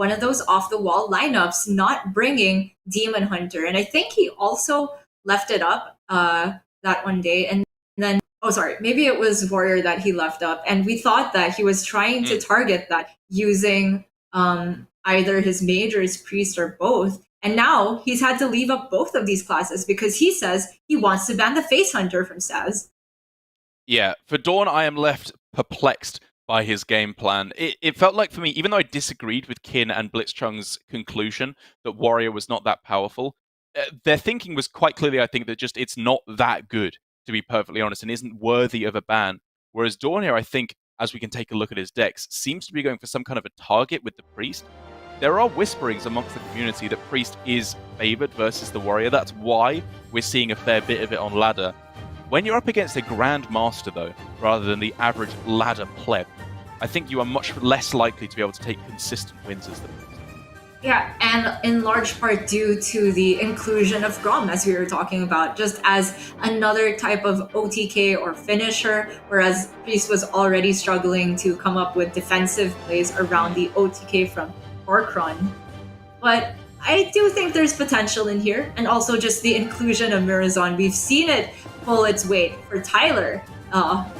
one of those off-the-wall lineups, not bringing Demon Hunter. And I think he also left it up that one day. And then, oh, sorry, maybe it was Warrior that he left up. And we thought that he was trying to target that using either his Mage or his Priest or both. And now he's had to leave up both of these classes because he says he wants to ban the Face Hunter from Staz. Yeah, for DawN, I am left perplexed by his game plan. It felt like for me, even though I disagreed with Kin and Blitzchung's conclusion that Warrior was not that powerful, their thinking was quite clearly, I think, that just it's not that good, to be perfectly honest, and isn't worthy of a ban. Whereas DawN here, I think, as we can take a look at his decks, seems to be going for some kind of a target with the Priest. There are whisperings amongst the community that Priest is favored versus the Warrior. That's why we're seeing a fair bit of it on ladder. When you're up against a Grandmaster, though, rather than the average ladder pleb, I think you are much less likely to be able to take consistent wins as the Priest. Yeah, and in large part due to the inclusion of Grom, as we were talking about, just as another type of OTK or finisher, whereas Priest was already struggling to come up with defensive plays around the OTK from Orkron. But I do think there's potential in here, and also just the inclusion of Mirazon. We've seen it pull its weight for Tyler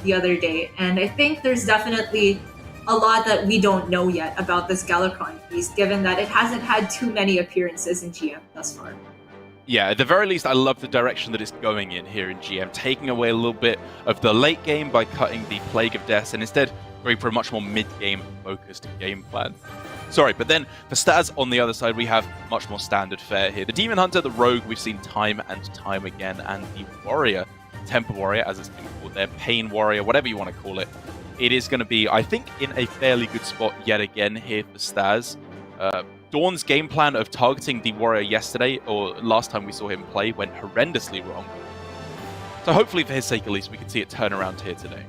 the other day, and I think there's definitely a lot that we don't know yet about this Galakrond Priest, given that it hasn't had too many appearances in GM thus far. Yeah, at the very least, I love the direction that it's going in here in GM, taking away a little bit of the late game by cutting the Plague of Deaths, and instead going for a much more mid-game focused game plan. Sorry, but then for Staz on the other side, we have much more standard fare here. The Demon Hunter, the Rogue, we've seen time and time again, and the Warrior, Temper Warrior, as it's been called there, Pain Warrior, whatever you want to call it. It is going to be, I think, in a fairly good spot yet again here for Staz. DawN's game plan of targeting the Warrior yesterday, or last time we saw him play, went horrendously wrong. So hopefully, for his sake at least, we can see it turn around here today.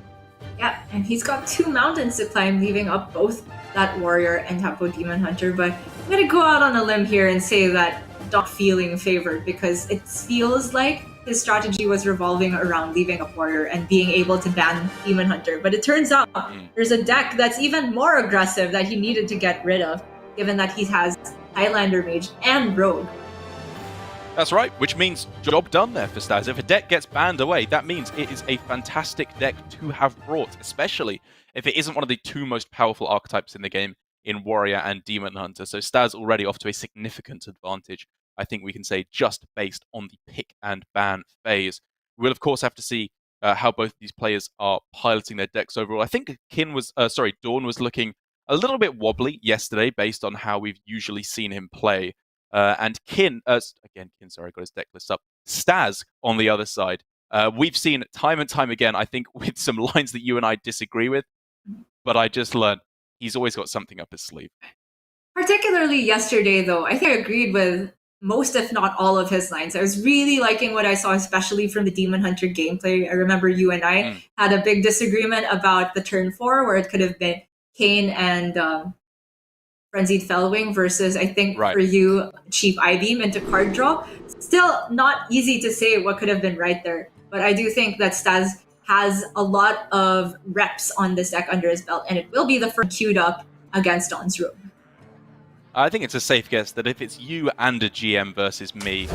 Yeah, and he's got 2 mountains to climb, leaving up both that Warrior and Tempo Demon Hunter. But I'm going to go out on a limb here and say that not feeling favored, because it feels like his strategy was revolving around leaving up Warrior and being able to ban Demon Hunter. But it turns out there's a deck that's even more aggressive that he needed to get rid of, given that he has Highlander Mage and Rogue. That's right, which means job done there for Staz. If a deck gets banned away, that means it is a fantastic deck to have brought, especially if it isn't one of the 2 most powerful archetypes in the game in Warrior and Demon Hunter. So Staz already off to a significant advantage, I think we can say, just based on the pick and ban phase. We'll, of course, have to see how both of these players are piloting their decks overall. I think DawN was looking a little bit wobbly yesterday based on how we've usually seen him play. And Kin, sorry, I got his deck list up. Staz on the other side. We've seen time and time again, I think, with some lines that you and I disagree with, but I just learned he's always got something up his sleeve. Particularly yesterday, though, I think I agreed with most, if not all, of his lines. I was really liking what I saw, especially from the Demon Hunter gameplay. I remember you and I had a big disagreement about the turn 4, where it could have been Kane and Frenzied Fellwing versus, I think, for you, Chief I-Beam into card draw. Still not easy to say what could have been right there. But I do think that Staz has a lot of reps on this deck under his belt, and it will be the first queued up against DawN's Rogue. I think it's a safe guess that if it's you and a GM versus me,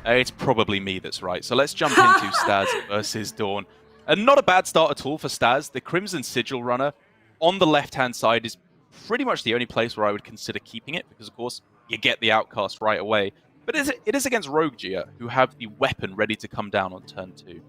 it's probably me that's right. So let's jump into Staz versus DawN. And not a bad start at all for Staz. The Crimson Sigil runner on the left-hand side is pretty much the only place where I would consider keeping it, because, of course, you get the outcast right away. But it is against Rogue Gia, who have the weapon ready to come down on turn 2.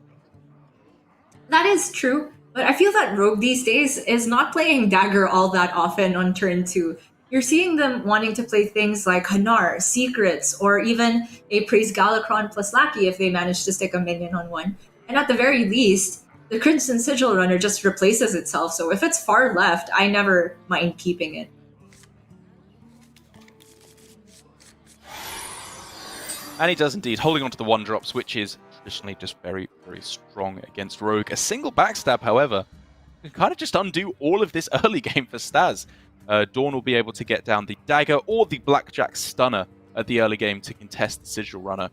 That is true, but I feel that Rogue these days is not playing Dagger all that often on turn 2. You're seeing them wanting to play things like Hanar, Secrets, or even a Praise Galakrond plus Lackey if they manage to stick a minion on one. And at the very least, the Crimson Sigil runner just replaces itself, so if it's far left, I never mind keeping it. And he does indeed, holding on to the 1-drops, which is traditionally just very, very strong against Rogue. A single backstab, however, can kind of just undo all of this early game for Staz. DawN will be able to get down the Dagger or the Blackjack Stunner at the early game to contest the Sigil runner.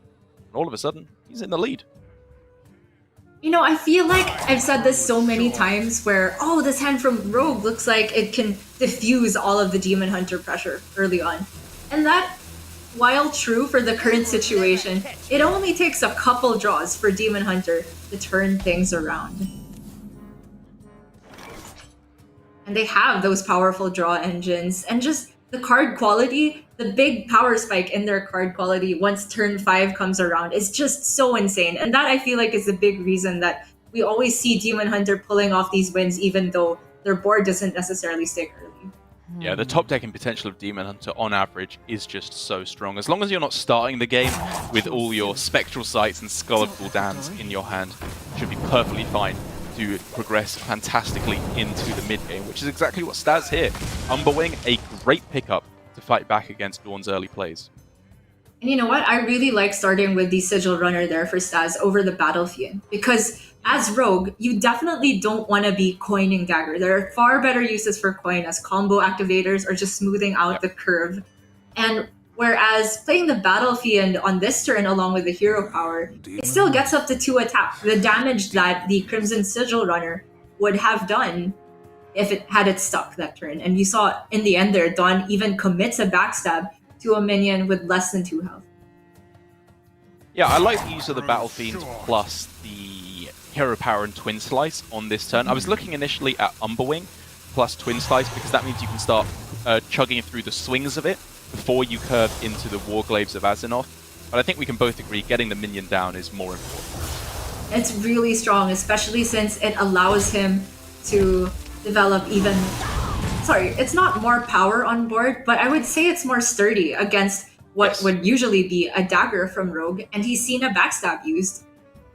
And all of a sudden, he's in the lead. You know, I feel like I've said this so many times where, oh, this hand from Rogue looks like it can diffuse all of the Demon Hunter pressure early on. And that, while true for the current situation, it only takes a couple draws for Demon Hunter to turn things around. And they have those powerful draw engines, and just the card quality, the big power spike in their card quality once turn 5 comes around is just so insane. And that I feel like is the big reason that we always see Demon Hunter pulling off these wins even though their board doesn't necessarily stick early. Yeah, the top decking potential of Demon Hunter on average is just so strong. As long as you're not starting the game with all your Spectral Sights and Skull of Gul'dans in your hand, you should be perfectly fine to progress fantastically into the mid game, which is exactly what Staz here. Umberwing, a great pickup to fight back against DawN's early plays. And you know what? I really like starting with the Sigil Runner there for Staz over the Battlefield, because as Rogue, you definitely don't want to be coining Dagger. There are far better uses for coin as combo activators or just smoothing out the curve. And whereas playing the Battlefield on this turn along with the hero power, it still gets up to 2 attack. The damage that the Crimson Sigil Runner would have done if it had it stuck that turn. And you saw in the end there, DawN even commits a backstab to a minion with less than 2 health. Yeah, I like the use of the Battlefiend plus the hero power and Twin Slice on this turn. I was looking initially at Umberwing plus Twin Slice because that means you can start chugging through the swings of it before you curve into the Warglaives of Azzinoth. But I think we can both agree getting the minion down is more important. It's really strong, especially since it allows him to develop even... Sorry, it's not more power on board, but I would say it's more sturdy against what would usually be a dagger from Rogue, and he's seen a backstab used.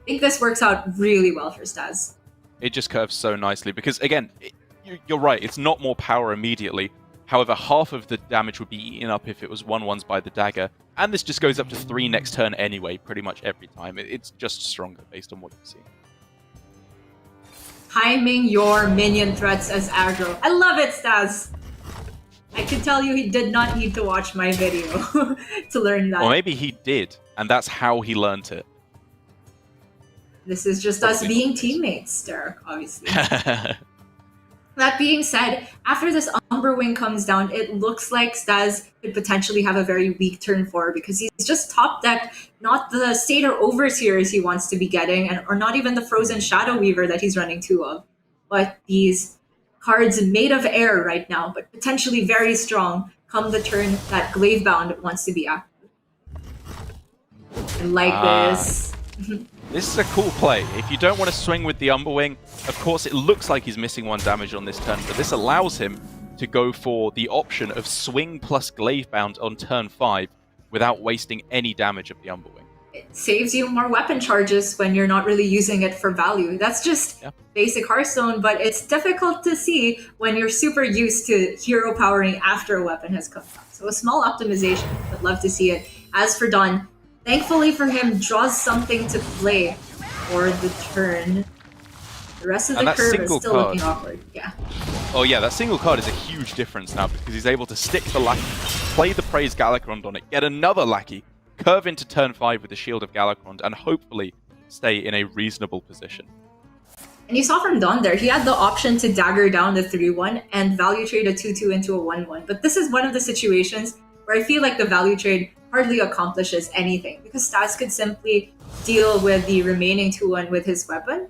I think this works out really well for Staz. It just curves so nicely because, again, you're right, it's not more power immediately. However, half of the damage would be eaten up if it was 1/1s by the dagger, and this just goes up to 3 next turn anyway, pretty much every time. It's just stronger based on what you see. Timing your minion threats as aggro. I love it, Staz! I can tell you he did not need to watch my video to learn that. Or maybe he did, and that's how he learned it. This is just us being teammates, Derek, obviously. That being said, after this Umberwing comes down, it looks like Staz could potentially have a very weak turn 4 because he's just top decked, not the Satyr Overseers he wants to be getting, or not even the Frozen Shadow Weaver that he's running 2 of, but these cards made of air right now, but potentially very strong come the turn that Glavebound wants to be active. I like this. This is a cool play. If you don't want to swing with the Umberwing, of course it looks like he's missing 1 damage on this turn, but this allows him to go for the option of swing plus Glavebound on turn 5 without wasting any damage of the Umberwing. It saves you more weapon charges when you're not really using it for value. That's just basic Hearthstone, but it's difficult to see when you're super used to hero powering after a weapon has come out. So a small optimization, but love to see it. As for DawN, thankfully for him, draws something to play for the turn. The rest of the curve is still looking awkward. Yeah. Oh yeah, that single card is a huge difference now because he's able to stick the Lackey, play the Praise Galakrond on it, get another Lackey, curve into turn 5 with the Shield of Galakrond, and hopefully stay in a reasonable position. And you saw from DawN there, he had the option to dagger down the 3-1 and value trade a 2-2 into a 1-1. But this is one of the situations where I feel like the value trade hardly accomplishes anything because Staz could simply deal with the remaining 2-1 with his weapon.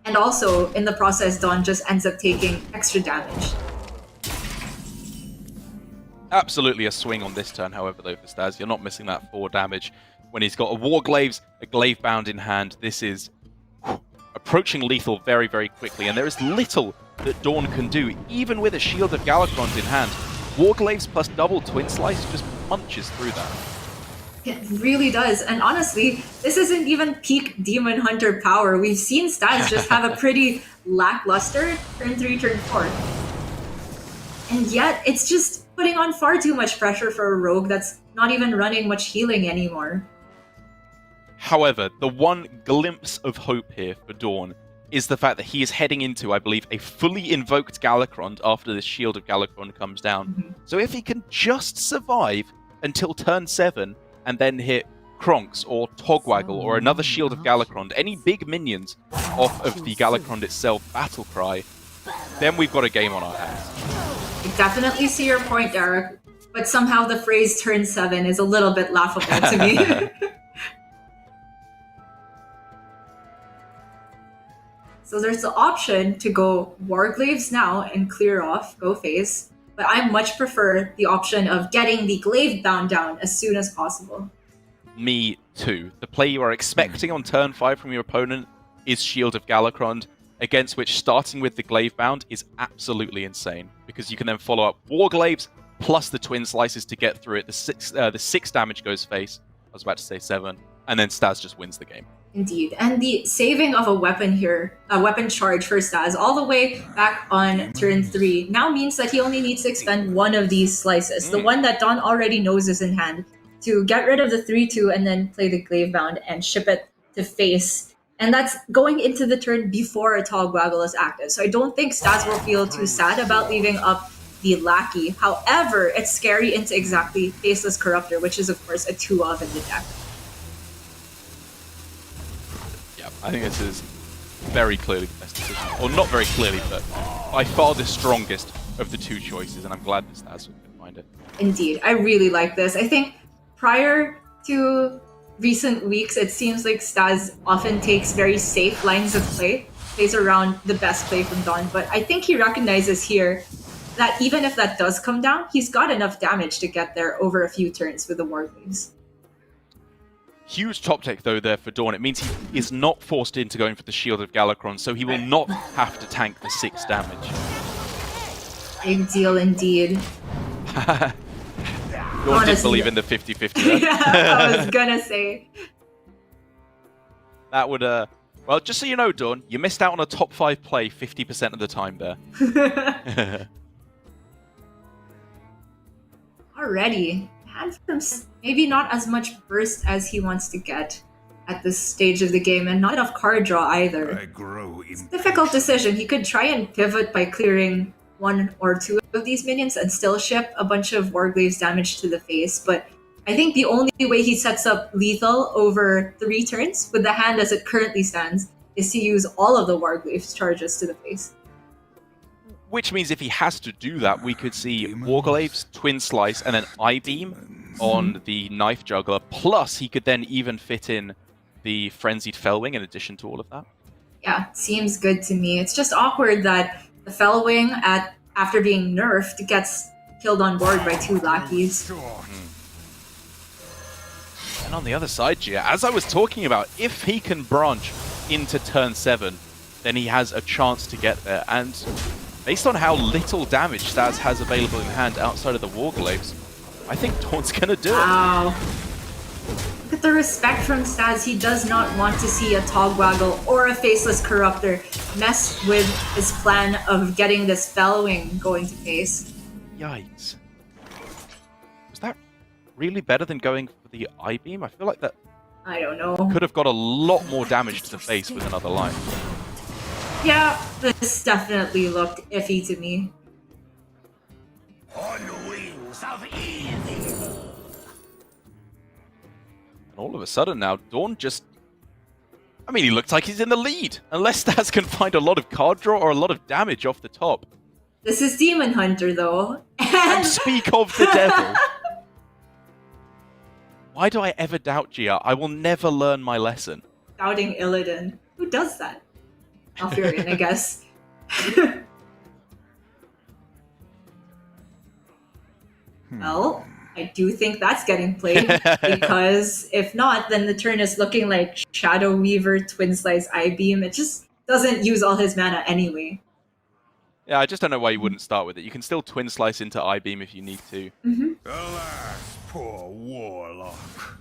And also, in the process, DawN just ends up taking extra damage. Absolutely a swing on this turn, however, though, for Staz. You're not missing that 4 damage. When he's got a Warglaives, a Glavebound in hand, this is approaching lethal very, very quickly. And there is little that DawN can do, even with a Shield of Galakrond in hand. Warglaives plus double Twin Slice just punches through that. It really does. And honestly, this isn't even peak Demon Hunter power. We've seen Staz just have a pretty lackluster turn 3, turn 4. And yet, it's just putting on far too much pressure for a rogue that's not even running much healing anymore. However, the one glimpse of hope here for DawN is the fact that he is heading into, I believe, a fully invoked Galakrond after this Shield of Galakrond comes down. So if he can just survive until turn 7 and then hit Kronks or Togwaggle or another Shield of Galakrond, any big minions off of the Galakrond itself battle cry, then we've got a game on our hands. I definitely see your point, Derek, but somehow the phrase turn 7 is a little bit laughable to me. So there's the option to go Warglaves now and clear off, go face, but I much prefer the option of getting the Glaive Bound down as soon as possible. Me too. The play you are expecting on turn 5 from your opponent is Shield of Galakrond, against which starting with the Glaive Bound is absolutely insane, because you can then follow up Warglaves plus the Twin Slices to get through it. The 6 damage goes face, I was about to say 7, and then Staz just wins the game. Indeed. And the saving of a weapon here, a weapon charge for Staz, all the way back on turn 3, now means that he only needs to expend one of these slices, the one that DawN already knows is in hand, to get rid of the 3-2 and then play the Glaive Bound and ship it to face. And that's going into the turn before a Togwaggle is active. So I don't think Staz will feel too sad about leaving up the Lackey. However, it's scary into exactly Faceless Corruptor, which is of course a 2-of in the deck. I think this is very clearly the best decision. Or not very clearly, but by far the strongest of the two choices, and I'm glad that Staz could find it. Indeed. I really like this. I think prior to recent weeks, it seems like Staz often takes very safe lines of play, plays around the best play from DawN, but I think he recognizes here that even if that does come down, he's got enough damage to get there over a few turns with the Warglaves. Huge top tech though there for DawN. It means he is not forced into going for the Shield of Galakrond, so he will not have to tank the 6 damage. Big deal indeed. DawN did believe in the 50-50. Yeah, I was gonna say. That would, well, just so you know, DawN, you missed out on a top 5 play 50% of the time there. Already. Maybe not as much burst as he wants to get at this stage of the game, and not enough card draw either. It's a difficult decision. He could try and pivot by clearing 1 or 2 of these minions and still ship a bunch of Warglaves damage to the face, but I think the only way he sets up lethal over 3 turns with the hand as it currently stands is to use all of the Warglaves charges to the face. Which means if he has to do that, we could see Warglaves, Twin Slice, and then I-Beam on the Knife Juggler. Plus, he could then even fit in the Frenzied Fellwing in addition to all of that. Yeah, seems good to me. It's just awkward that the Fellwing, after being nerfed, gets killed on board by 2 lackeys. And on the other side, Gia, as I was talking about, if he can branch into turn 7, then he has a chance to get there. And based on how little damage Staz has available in hand outside of the Warglaves, I think DawN's gonna do it. Wow. Look at the respect from Staz. He does not want to see a Togwaggle or a Faceless Corruptor mess with his plan of getting this Fellwing going to face. Yikes. Was that really better than going for the I-Beam? I feel like that I don't know. could have got a lot more damage to the face with another line. Yeah, this definitely looked iffy to me. On wings of evil. And all of a sudden now, DawN just... I mean, he looks like he's in the lead. Unless Staz can find a lot of card draw or a lot of damage off the top. This is Demon Hunter, though. And speak of the devil. Why do I ever doubt Gia? I will never learn my lesson. Doubting Illidan. Who does that? Alfurion, I guess. Well, I do think that's getting played, because if not, then the turn is looking like Shadow Weaver, Twin Slice, I-Beam. It just doesn't use all his mana anyway. Yeah, I just don't know why you wouldn't start with it. You can still Twin Slice into I-Beam if you need to. Alas, poor warlock.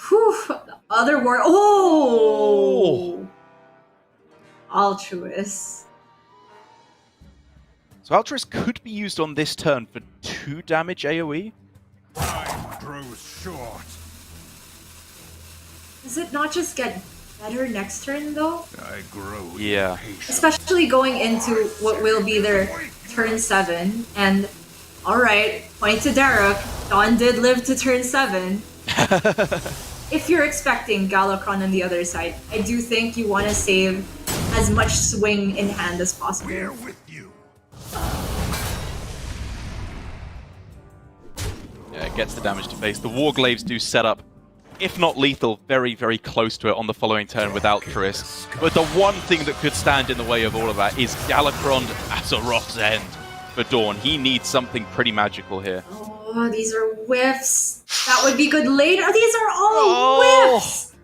Whew, the other war. Oh! Altruist. So Altruist could be used on this turn for 2 damage AoE. Time grows short. Does it not just get better next turn, though? I grow Yeah. impatient. Especially going into what will be their turn 7, and All right, point to Derek. DawN did live to turn 7. If you're expecting Galakrond on the other side, I do think you want to save as much swing in hand as possible. We're with you. Yeah, it gets the damage to face. The Warglaives do set up, if not lethal, very, very close to it on the following turn with Altruist. But the one thing that could stand in the way of all of that is Galakrond at a Roth's End for DawN. He needs something pretty magical here. Oh, these are whiffs. That would be good later. These are all whiffs.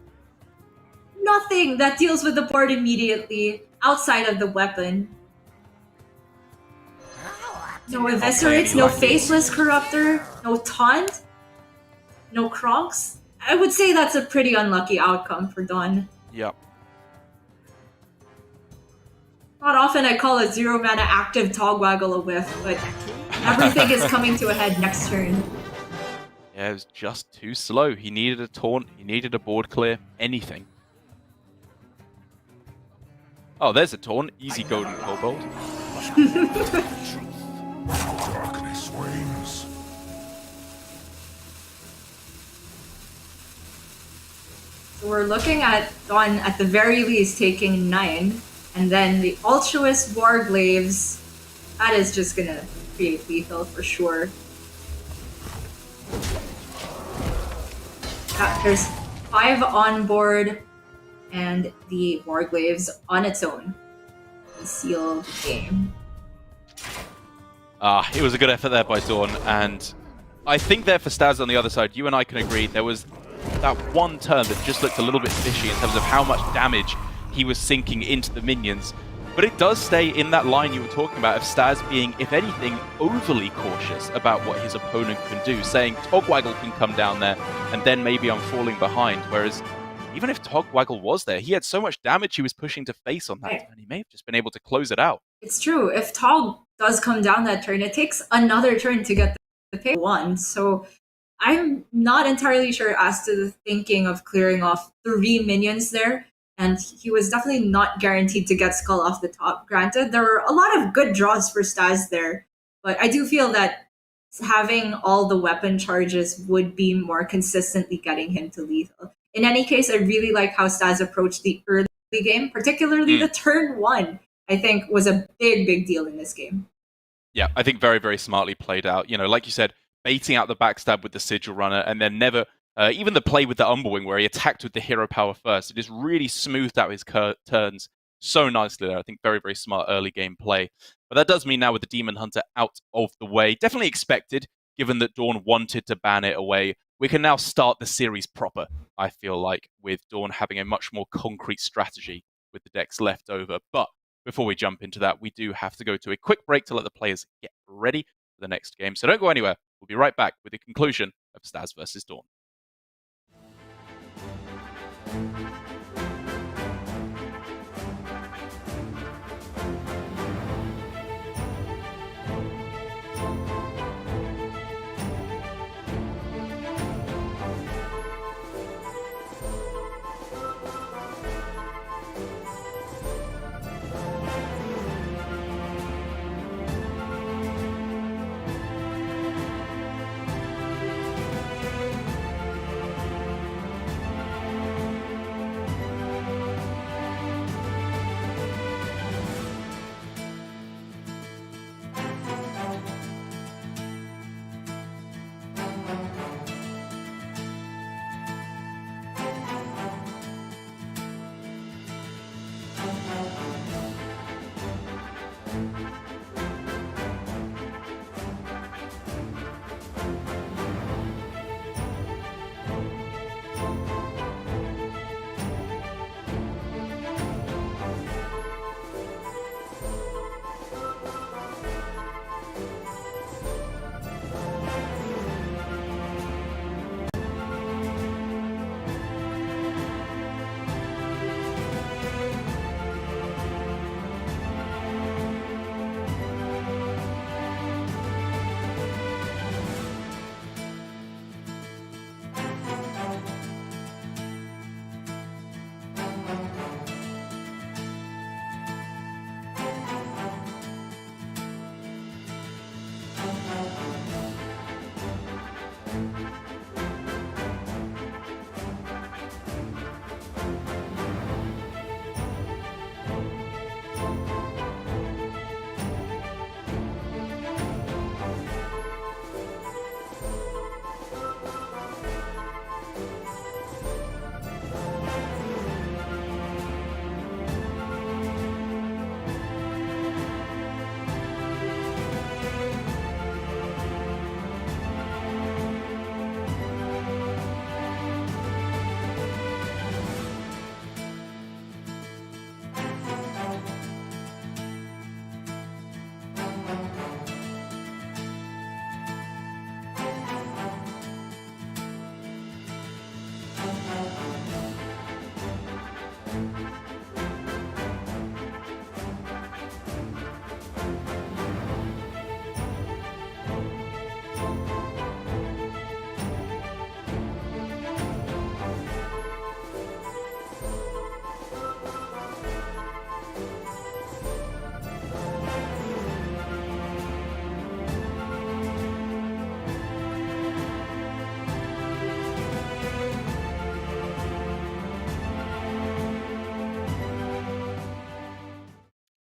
Nothing that deals with the board immediately outside of the weapon. No Eviscerates, no Faceless Corruptor, no Taunt, no Kronks. I would say that's a pretty unlucky outcome for DawN. Yep. Not often I call a 0 mana active Togwaggle a whiff, but everything is coming to a head next turn. Yeah, it was just too slow. He needed a taunt, he needed a board clear, anything. Oh, there's a taunt. Easy golden kobold. Darkness wanes. So we're looking at DawN at the very least taking 9, and then the Altruist Warglaives, that is just gonna create lethal for sure. Yeah, there's 5 on board, and the Warglaives on its own can seal the game. It was a good effort there by DawN, and I think there for Staz on the other side, you and I can agree, there was that one turn that just looked a little bit fishy in terms of how much damage he was sinking into the minions. But it does stay in that line you were talking about of Staz being, if anything, overly cautious about what his opponent can do, saying Togwaggle can come down there and then maybe I'm falling behind, whereas even if Togwaggle was there, he had so much damage he was pushing to face on that turn, he may have just been able to close it out. It's true. If Tog does come down that turn, it takes another turn to get the pay 1. So I'm not entirely sure as to the thinking of clearing off 3 minions there. And he was definitely not guaranteed to get Skull off the top. Granted, there were a lot of good draws for Staz there. But I do feel that having all the weapon charges would be more consistently getting him to lethal. In any case, I really like how Staz approached the early game, particularly the turn 1. I think was a big, big deal in this game. Yeah, I think very, very smartly played out. You know, like you said, baiting out the backstab with the Sigil Runner, and then never, even the play with the Umberwing where he attacked with the hero power first. It just really smoothed out his turns so nicely there. I think very, very smart early game play. But that does mean now with the Demon Hunter out of the way, definitely expected, given that DawN wanted to ban it away. We can now start the series proper, I feel like, with DawN having a much more concrete strategy with the decks left over. But before we jump into that, we do have to go to a quick break to let the players get ready for the next game. So don't go anywhere. We'll be right back with the conclusion of Staz versus DawN.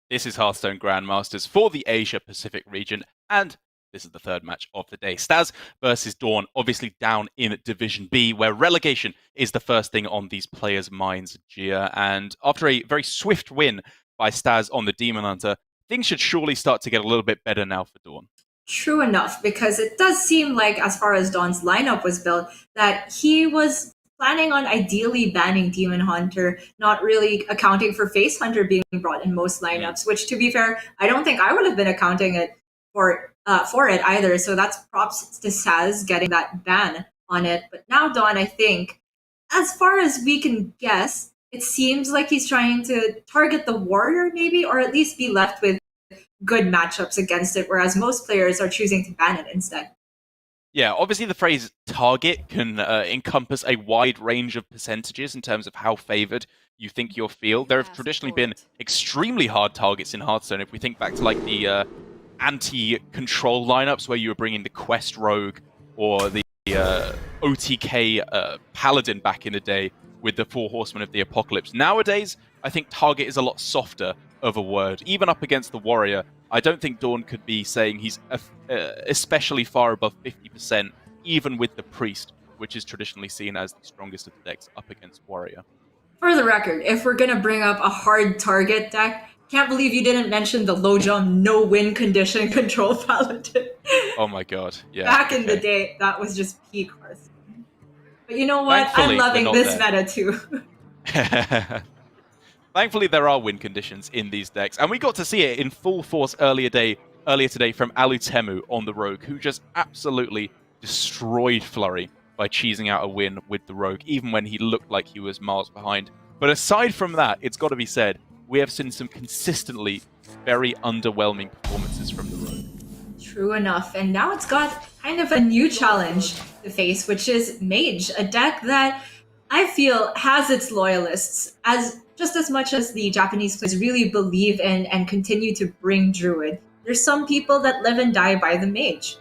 This is Hearthstone Grandmasters for the Asia Pacific region, and this is the third match of the day. Staz versus DawN, obviously down in Division B, where relegation is the first thing on these players' minds, Gia. And after a very swift win by Staz on the Demon Hunter, things should surely start to get a little bit better now for DawN. True enough, because it does seem like, as far as DawN's lineup was built, that he was planning on ideally banning Demon Hunter, not really accounting for Face Hunter being brought in most lineups, which, to be fair, I don't think I would have been accounting it for it either. So that's props to Staz getting that ban on it. But now DawN, I think, as far as we can guess, it seems like he's trying to target the Warrior maybe, or at least be left with good matchups against it, whereas most players are choosing to ban it instead. Yeah, obviously the phrase target can encompass a wide range of percentages in terms of how favored you think you'll feel. There have traditionally been extremely hard targets in Hearthstone. If we think back to like the anti-control lineups where you were bringing the Quest Rogue or the OTK Paladin back in the day with the Four Horsemen of the Apocalypse. Nowadays, I think target is a lot softer of a word. Even up against the Warrior, I don't think DawN could be saying he's especially far above 50%, even with the Priest, which is traditionally seen as the strongest of the decks up against Warrior. For the record, if we're going to bring up a hard target deck, can't believe you didn't mention the low jump, no win condition control Paladin. Oh my god, yeah. Back in the day, that was just peak Hearthstone. But you know what? Thankfully, I'm loving this there. meta too. Thankfully, there are win conditions in these decks, and we got to see it in full force earlier today from Alutemu on the Rogue, who just absolutely destroyed Flurry by cheesing out a win with the Rogue, even when he looked like he was miles behind. But aside from that, it's got to be said, we have seen some consistently very underwhelming performances from the Rogue. True enough, and now it's got kind of a new challenge to face, which is Mage, a deck that I feel has its loyalists, just as much as the Japanese players really believe in and continue to bring Druid. There's some people that live and die by the Mage.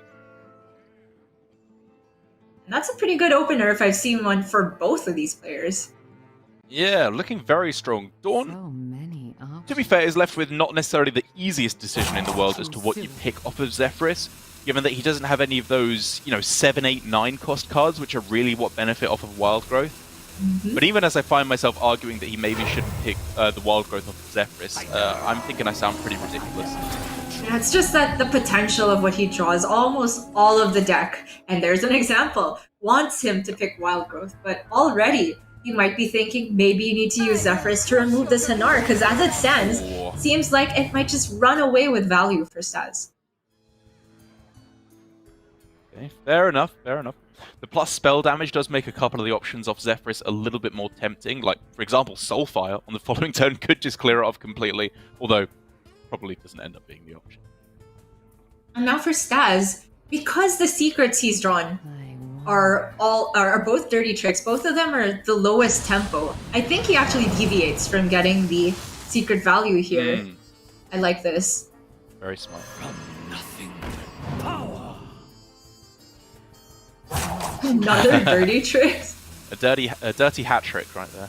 And that's a pretty good opener if I've seen one for both of these players. Yeah, looking very strong. DawN, So many options. to be fair, is left with not necessarily the easiest decision in the world as to what you pick off of Zephyrus, given that he doesn't have any of those, 7, 8, 9 cost cards, which are really what benefit off of Wild Growth. But even as I find myself arguing that he maybe shouldn't pick the Wild Growth off of Zephyrus, I'm thinking I sound pretty ridiculous. Yeah, it's just that the potential of what he draws, almost all of the deck, and there's an example, wants him to pick Wild Growth, but already you might be thinking maybe you need to use Zephyrus to remove this Hanar, because as it stands, it seems like it might just run away with value for Staz. Okay, fair enough, fair enough. The plus spell damage does make a couple of the options off Zephyrus a little bit more tempting. Like, for example, Soulfire on the following turn could just clear it off completely, although probably doesn't end up being the option. And now for Staz, because the secrets he's drawn are both dirty tricks, both of them are the lowest tempo, I think he actually deviates from getting the secret value here. I like this. Very smart. Nothing but power. Another dirty tricks. A dirty hat trick right there.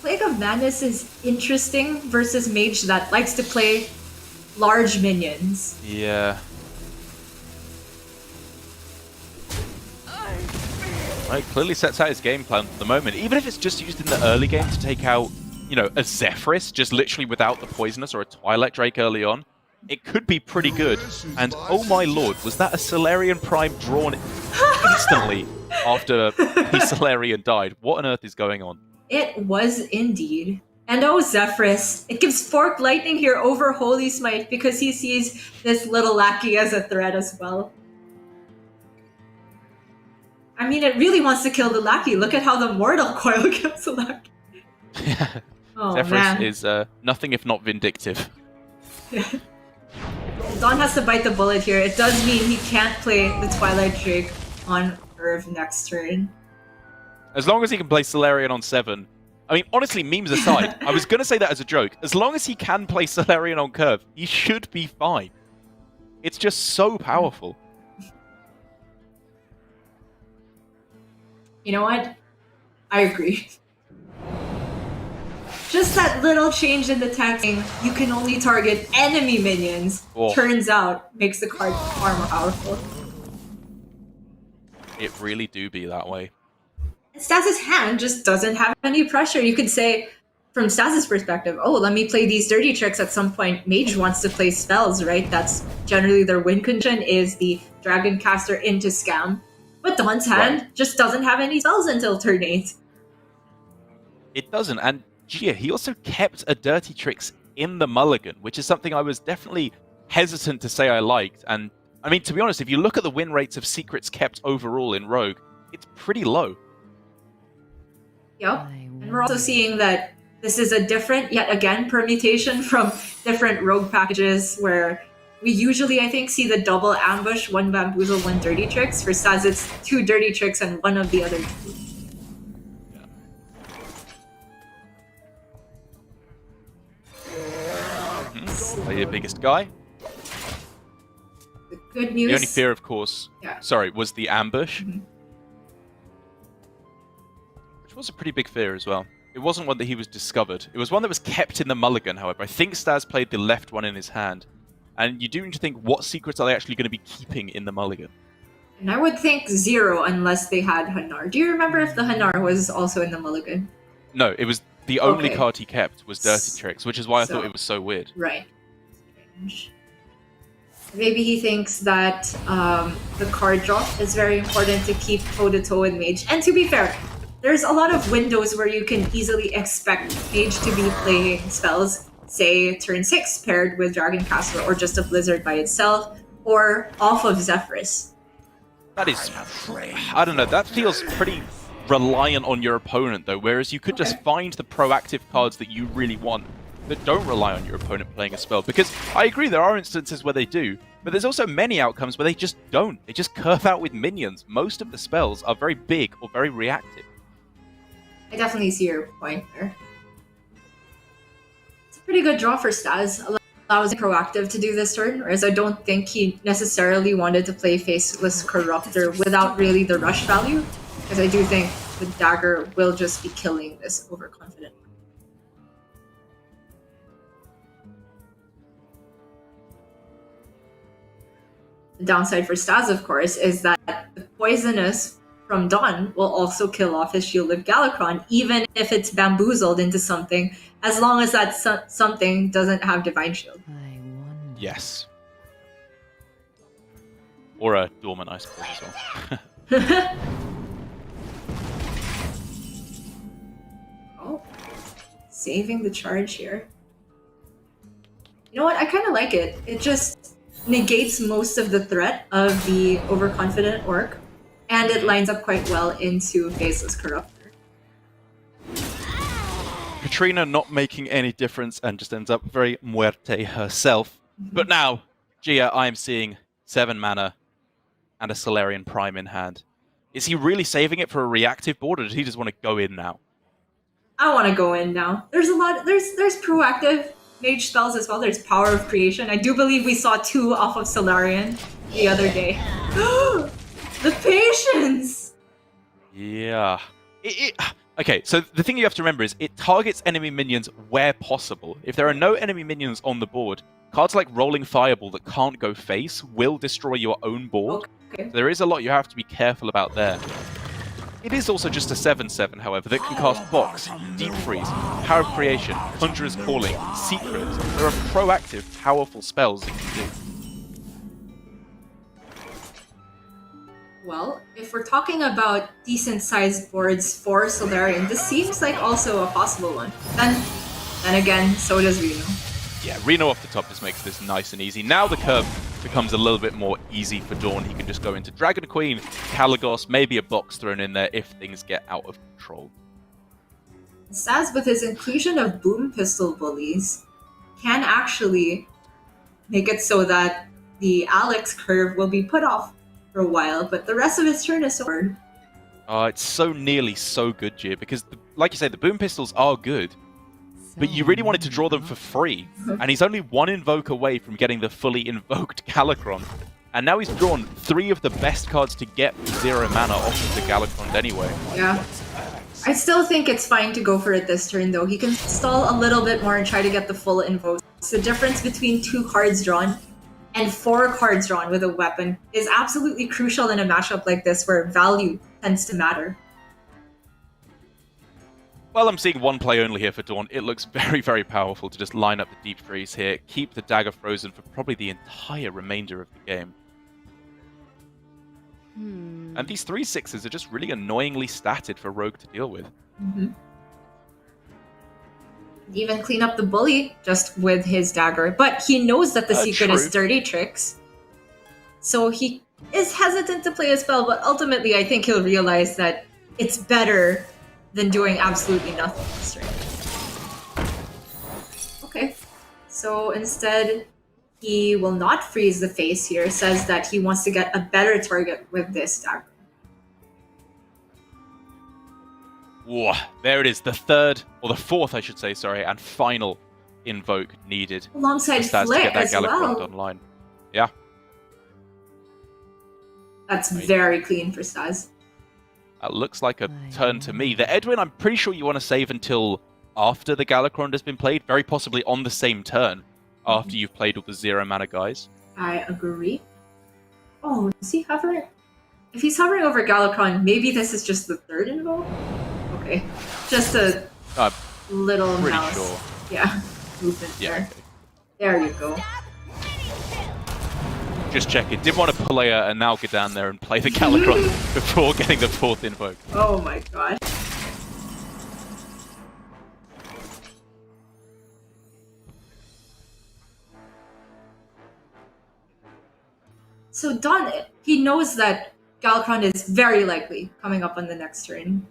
Plague of Madness is interesting versus Mage that likes to play large minions. Yeah. Right, clearly sets out his game plan for the moment. Even if it's just used in the early game to take out, a Zephyrus, just literally without the Poisonous or a Twilight Drake early on, it could be pretty good. And oh my lord, was that a Solarian Prime drawn instantly after the Solarian died? What on earth is going on? It was indeed. And oh, Zephyrus, it gives Fork Lightning here over Holy Smite because he sees this little lackey as a threat as well. I mean, it really wants to kill the lackey. Look at how the Mortal Coil kills the lackey. Oh, Zephyrus man. is nothing if not vindictive. DawN has to bite the bullet here. It does mean he can't play the Twilight Drake on Curve next turn. As long as he can play Solarian on 7. I mean, honestly, memes aside, I was going to say that as a joke. As long as he can play Solarian on Curve, he should be fine. It's just so powerful. You know what? I agree. Just that little change in the texting, you can only target enemy minions, turns out makes the card far more powerful. It really do be that way. Staz's hand just doesn't have any pressure. You could say, from Staz's perspective, oh, let me play these dirty tricks at some point. Mage wants to play spells, right? That's generally their win condition is the Dragon Caster into Scam. But DawN's hand just doesn't have any spells until turn 8. It doesn't, and Gia, he also kept a dirty tricks in the mulligan, which is something I was definitely hesitant to say I liked. And I mean, to be honest, if you look at the win rates of secrets kept overall in Rogue, it's pretty low. Yep, and we're also seeing that this is a different, yet again, permutation from different Rogue packages where we usually, I think, see the double ambush, 1 bamboozle, 1 dirty tricks. For Staz, it's 2 dirty tricks and 1 of the other 2. Play your biggest guy. The good news... The only fear, of course, was the ambush. Which was a pretty big fear as well. It wasn't one that he was discovered. It was one that was kept in the mulligan, however. I think Staz played the left one in his hand. And you do need to think, what secrets are they actually going to be keeping in the mulligan? And I would think 0 unless they had Hanar. Do you remember if the Hanar was also in the mulligan? No, it was the only card he kept was Dirty Tricks, which is why I thought it was so weird. Right. Strange. Maybe he thinks that the card draw is very important to keep toe-to-toe with Mage. And to be fair, there's a lot of windows where you can easily expect Mage to be playing spells, say turn 6 paired with Dragon Caster, or just a Blizzard by itself, or off of Zephyrus. That is, I don't know, that feels pretty reliant on your opponent though, whereas you could just find the proactive cards that you really want that don't rely on your opponent playing a spell. Because I agree, there are instances where they do, but there's also many outcomes where they just don't. They just curve out with minions. Most of the spells are very big or very reactive. I definitely see your point there. It's a pretty good draw for Staz. Allows him proactive to do this turn, whereas I don't think he necessarily wanted to play Faceless Corruptor without really the rush value, because I do think the dagger will just be killing this overconfident. The downside for Staz, of course, is that the poisonous from DawN will also kill off his Shielded Galakron, even if it's bamboozled into something, as long as that something doesn't have Divine Shield. Yes. Or a Dormant, I suppose, as well. Oh, saving the charge here. You know what? I kind of like it. It just negates most of the threat of the overconfident orc, and it lines up quite well into Faceless Corruptor. Katrina not making any difference and just ends up very muerte herself. But now, Gia, I am seeing 7 mana and a Solarian Prime in hand. Is he really saving it for a reactive board, or does he just want to go in now? I want to go in now. There's a lot. There's proactive Mage spells as well. There's Power of Creation. I do believe we saw 2 off of Solarian the other day. The patience! Yeah. Okay, so the thing you have to remember is it targets enemy minions where possible. If there are no enemy minions on the board, cards like Rolling Fireball that can't go face will destroy your own board. Okay. So there is a lot you have to be careful about there. It is also just a 7/7, however, that can cast Box, Deep Freeze, Power of Creation, Conjurer's Calling, Secret. There are proactive, powerful spells that can do. Well, if we're talking about decent-sized boards for Solarian, this seems like also a possible one. Then again, so does Reno. Yeah, Reno off the top just makes this nice and easy. Now the curve becomes a little bit more easy for DawN. He can just go into Dragon Queen, Caligos, maybe a box thrown in there if things get out of control. Staz, with his inclusion of Boom Pistol Bullies, can actually make it so that the Alex curve will be put off for a while, but the rest of his turn is sword. It's so nearly so good, Gia, because, like you say, the Boom Pistols are good, but you really wanted to draw them for free, and he's only 1 invoke away from getting the fully invoked Galakron. And now he's drawn 3 of the best cards to get 0 mana off of the Galakron anyway. Yeah. I still think it's fine to go for it this turn, though. He can stall a little bit more and try to get the full invokes. The difference between 2 cards drawn and 4 cards drawn with a weapon is absolutely crucial in a matchup like this where value tends to matter. Well, I'm seeing one play only here for DawN. It looks very, very powerful to just line up the Deep Freeze here, keep the dagger frozen for probably the entire remainder of the game. And these 3/6s are just really annoyingly statted for Rogue to deal with. Even clean up the bully just with his dagger. But he knows that the secret True. is Dirty Tricks. So he is hesitant to play a spell, but ultimately I think he'll realize that it's better than doing absolutely nothing this turn. Okay. So instead, he will not freeze the face here, says that he wants to get a better target with this dagger. Whoa, there it is, the third, or the fourth, I should say, sorry, and final invoke needed. Alongside for Staz to Flick get that as Galakrond well. online. Yeah. That's very clean for Staz. That looks like a turn to me. The Edwin, I'm pretty sure you want to save until after the Galakrond has been played, very possibly on the same turn, after you've played all the 0 mana guys. I agree. Oh, is he hovering? If he's hovering over Galakrond, maybe this is just the third invoke? Okay. Just a little Pretty mouse. sure. Yeah. Movement Yeah, there. okay. There you go. Just check it. Didn't want to play and now get down there and play the Galakrond before getting the fourth invoke. Oh my god. So DawN, he knows that Galakrond is very likely coming up on the next turn.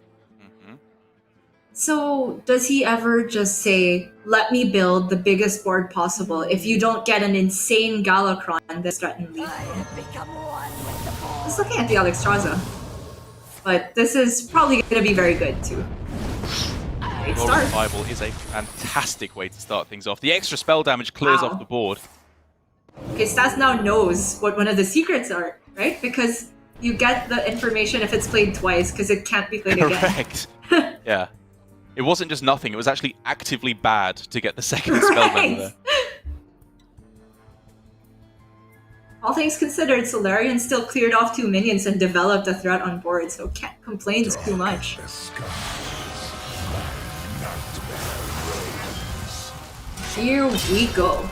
So does he ever just say, let me build the biggest board possible if you don't get an insane Galakrond that's threatened lethal? Just looking at the Alexstrasza. But this is probably going to be very good too. Great Roll start. Revival is a fantastic way to start things off. The extra spell damage clears Wow. off the board. Okay, Staz now knows what one of the secrets are, right? Because you get the information if it's played twice, because it can't be played again. Correct. Yeah. It wasn't just nothing, it was actually actively bad to get the second spell Right. there. All things considered, Solarian still cleared off 2 minions and developed a threat on board, so can't complain too much. Here we go.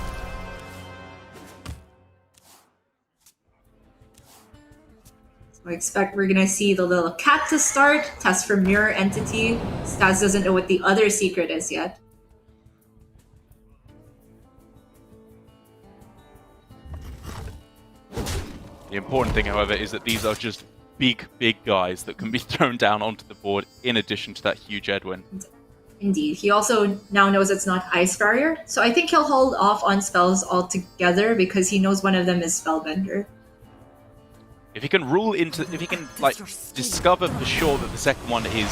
So I expect we're gonna see the little cat to start, test for mirror entity. Staz doesn't know what the other secret is yet. The important thing, however, is that these are just big, big guys that can be thrown down onto the board in addition to that huge Edwin. Indeed. He also now knows it's not Ice Barrier, so I think he'll hold off on spells altogether because he knows one of them is Spellbender. If he can rule into, if he can like discover for sure that the second one is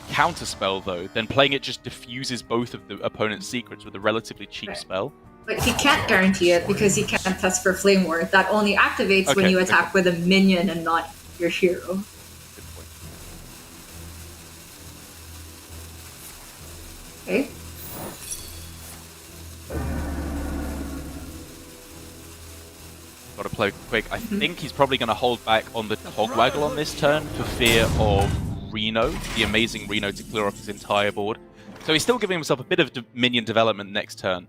counterspell though, then playing it just diffuses both of the opponent's secrets with a relatively cheap Right. spell. But he can't guarantee it because he can't test for Flame Ward. That only activates when Okay, you attack with a minion and not your hero. Good point. Okay. Got to play quick. I think he's probably going to hold back on the Cogwaggle on this turn for fear of Reno, the amazing Reno, to clear off his entire board. So he's still giving himself a bit of minion development next turn,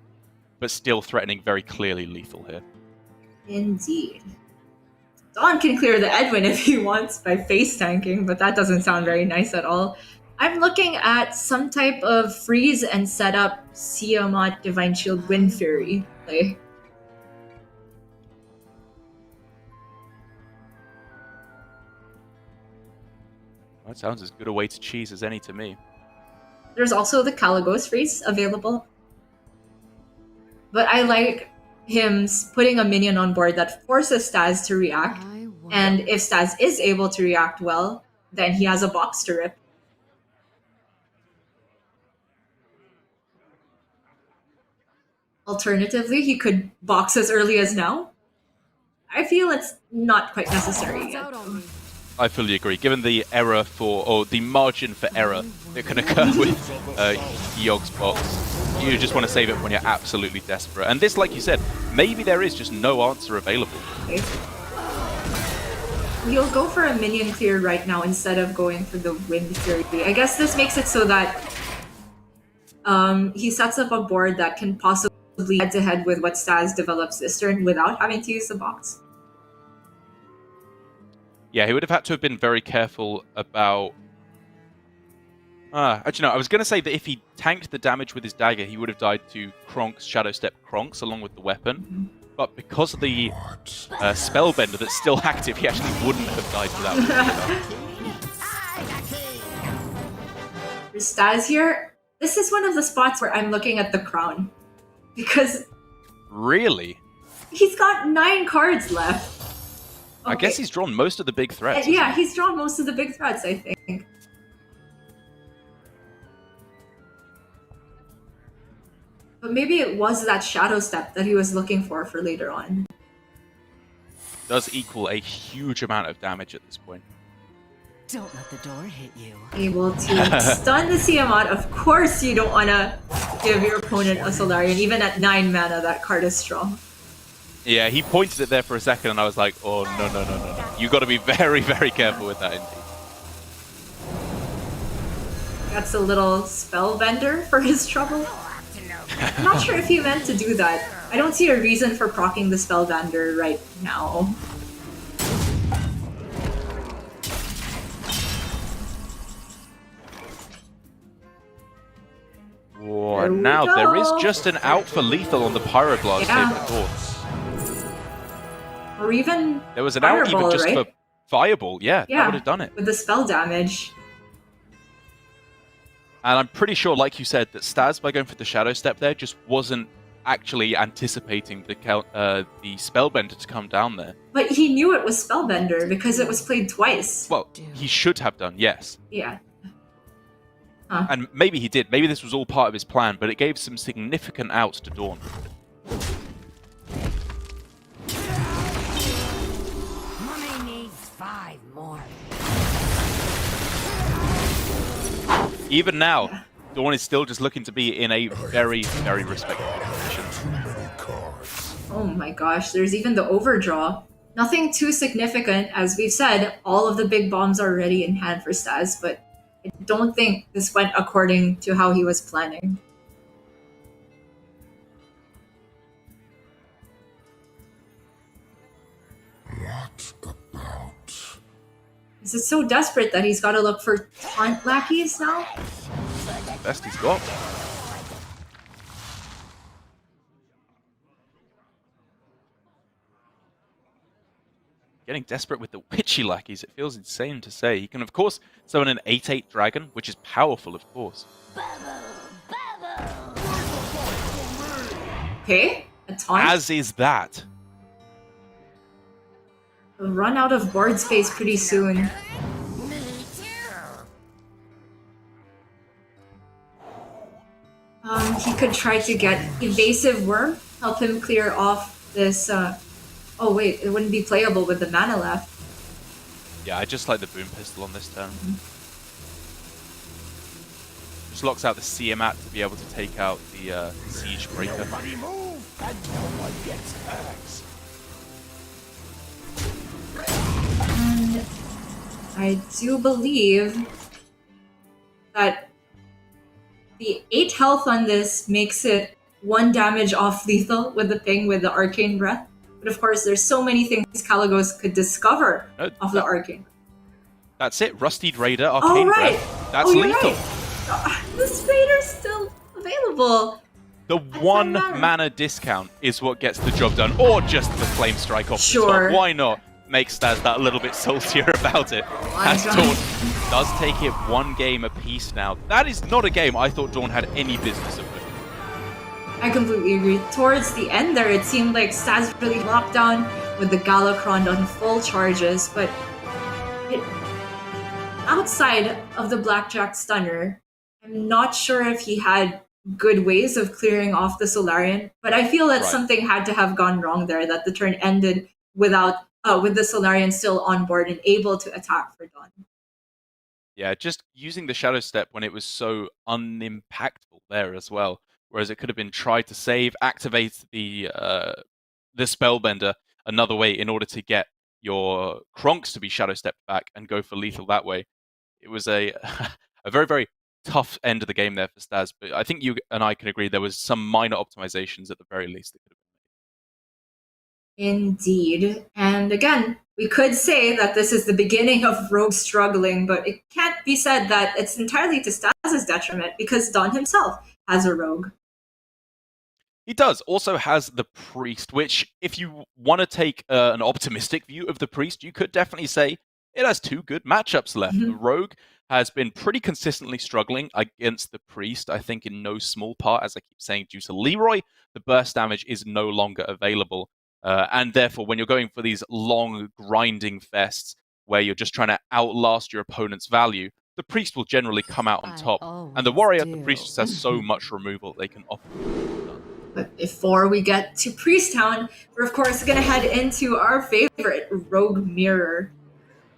but still threatening very clearly lethal here. Indeed. DawN can clear the Edwin if he wants by face tanking, but that doesn't sound very nice at all. I'm looking at some type of freeze and set up Siamat Divine Shield Wind Fury play. That sounds as good a way to cheese as any to me. There's also the Caligos freeze available. But I like him putting a minion on board that forces Staz to react. And if Staz is able to react well, then he has a box to rip. Alternatively, he could box as early as now. I feel it's not quite necessary yet. I fully agree. Given the error or the margin for error that can occur with Yog's box, you just want to save it when you're absolutely desperate. And this, like you said, maybe there is just no answer available. Okay. You'll go for a minion clear right now instead of going for the Wind Fury. I guess this makes it so that he sets up a board that can possibly head-to-head with what Staz develops this turn without having to use the box. Yeah, he would have had to have been very careful about... actually, no, I was going to say that if he tanked the damage with his dagger, he would have died to Kronk's Shadow Step Kronks along with the weapon. But because of the Spellbender that's still active, he actually wouldn't have died to that. For Staz here, this is one of the spots where I'm looking at the crown. Because... Really? He's got 9 cards left. Okay. I guess he's drawn most of the big threats. Yeah, he's drawn most of the big threats, I think. But maybe it was that Shadow Step that he was looking for later on. Does equal a huge amount of damage at this point. Don't let the door hit you. Able to stun the Tiamat. Of course you don't want to give your opponent a Solarian. Even at 9 mana, that card is strong. Yeah, he pointed it there for a second and I was like, oh, no. You got to be very, very careful with that indeed. That's a little Spellbender for his trouble. I'm not sure if he meant to do that. I don't see a reason for proccing the Spellbender right now. Whoa, now there is just an out for lethal on the Pyroblast table door. Or even there was an Fireball, out even just right? for Fireball. Yeah, that would have done it. With the spell damage. And I'm pretty sure, like you said, that Staz, by going for the Shadow Step there, just wasn't actually anticipating the Spellbender to come down there. But he knew it was Spellbender because it was played twice. Well, he should have done, yes. Yeah. And maybe he did. Maybe this was all part of his plan, but it gave some significant outs to DawN. Mommy needs 5 more. Even now, DawN is still just looking to be in a very, very respectable position. Oh my gosh, there's even the overdraw. Nothing too significant. As we've said, all of the big bombs are already in hand for Staz, but I don't think this went according to how he was planning. What about? Is it so desperate that he's got to look for taunt lackeys now? Best he's got. Getting desperate with the witchy lackeys, it feels insane to say. He can, of course, summon an 8/8 dragon, which is powerful, of course. Okay, a taunt. As is that. He'll run out of board space pretty soon. He could try to get Evasive Worm, help him clear off this... Oh wait, it wouldn't be playable with the mana left. Yeah, I just like the Boom Pistol on this turn. Just locks out the Tiamat to be able to take out the Siege Breaker. And I do believe that the 8 health on this makes it 1 damage off lethal with the ping with the Arcane Breath. But of course, there's so many things Kalecgos could discover off the Arcane. That's it, Rustied Raider, Arcane Breath. That's lethal. Right. This Raider's still available. The 1 mana discount is what gets the job done, or just the Flame Strike off the top. Why not make Staz that a little bit saltier about it? As DawN does take it 1 game apiece now. That is not a game I thought DawN had any business of winning. I completely agree. Towards the end there, it seemed like Staz really locked down with the Galakron on full charges, but outside of the Blackjack Stunner, I'm not sure if he had good ways of clearing off the Solarian, but I feel that something had to have gone wrong there, that the turn ended without with the Solarian still on board and able to attack for DawN. Yeah, just using the Shadow Step when it was so unimpactful there as well. Whereas it could have been try to save, activate the Spellbender another way in order to get your Kronks to be Shadow Stepped back and go for lethal that way. It was a a very, very tough end of the game there for Staz, but I think you and I can agree there was some minor optimizations at the very least that could have Indeed. And again, we could say that this is the beginning of Rogue struggling, but it can't be said that it's entirely to Staz's detriment because DawN himself has a Rogue. He does. Also has the Priest, which, if you want to take an optimistic view of the Priest, you could definitely say it has two good matchups left. The Rogue has been pretty consistently struggling against the Priest, I think in no small part, as I keep saying, due to Leroy. The burst damage is no longer available. And therefore, when you're going for these long, grinding fests, where you're just trying to outlast your opponent's value, the Priest will generally come out on top. And the Warrior, the Priest just has so much removal they can offer. But before we get to Priest Town, we're of course going to head into our favorite, Rogue Mirror.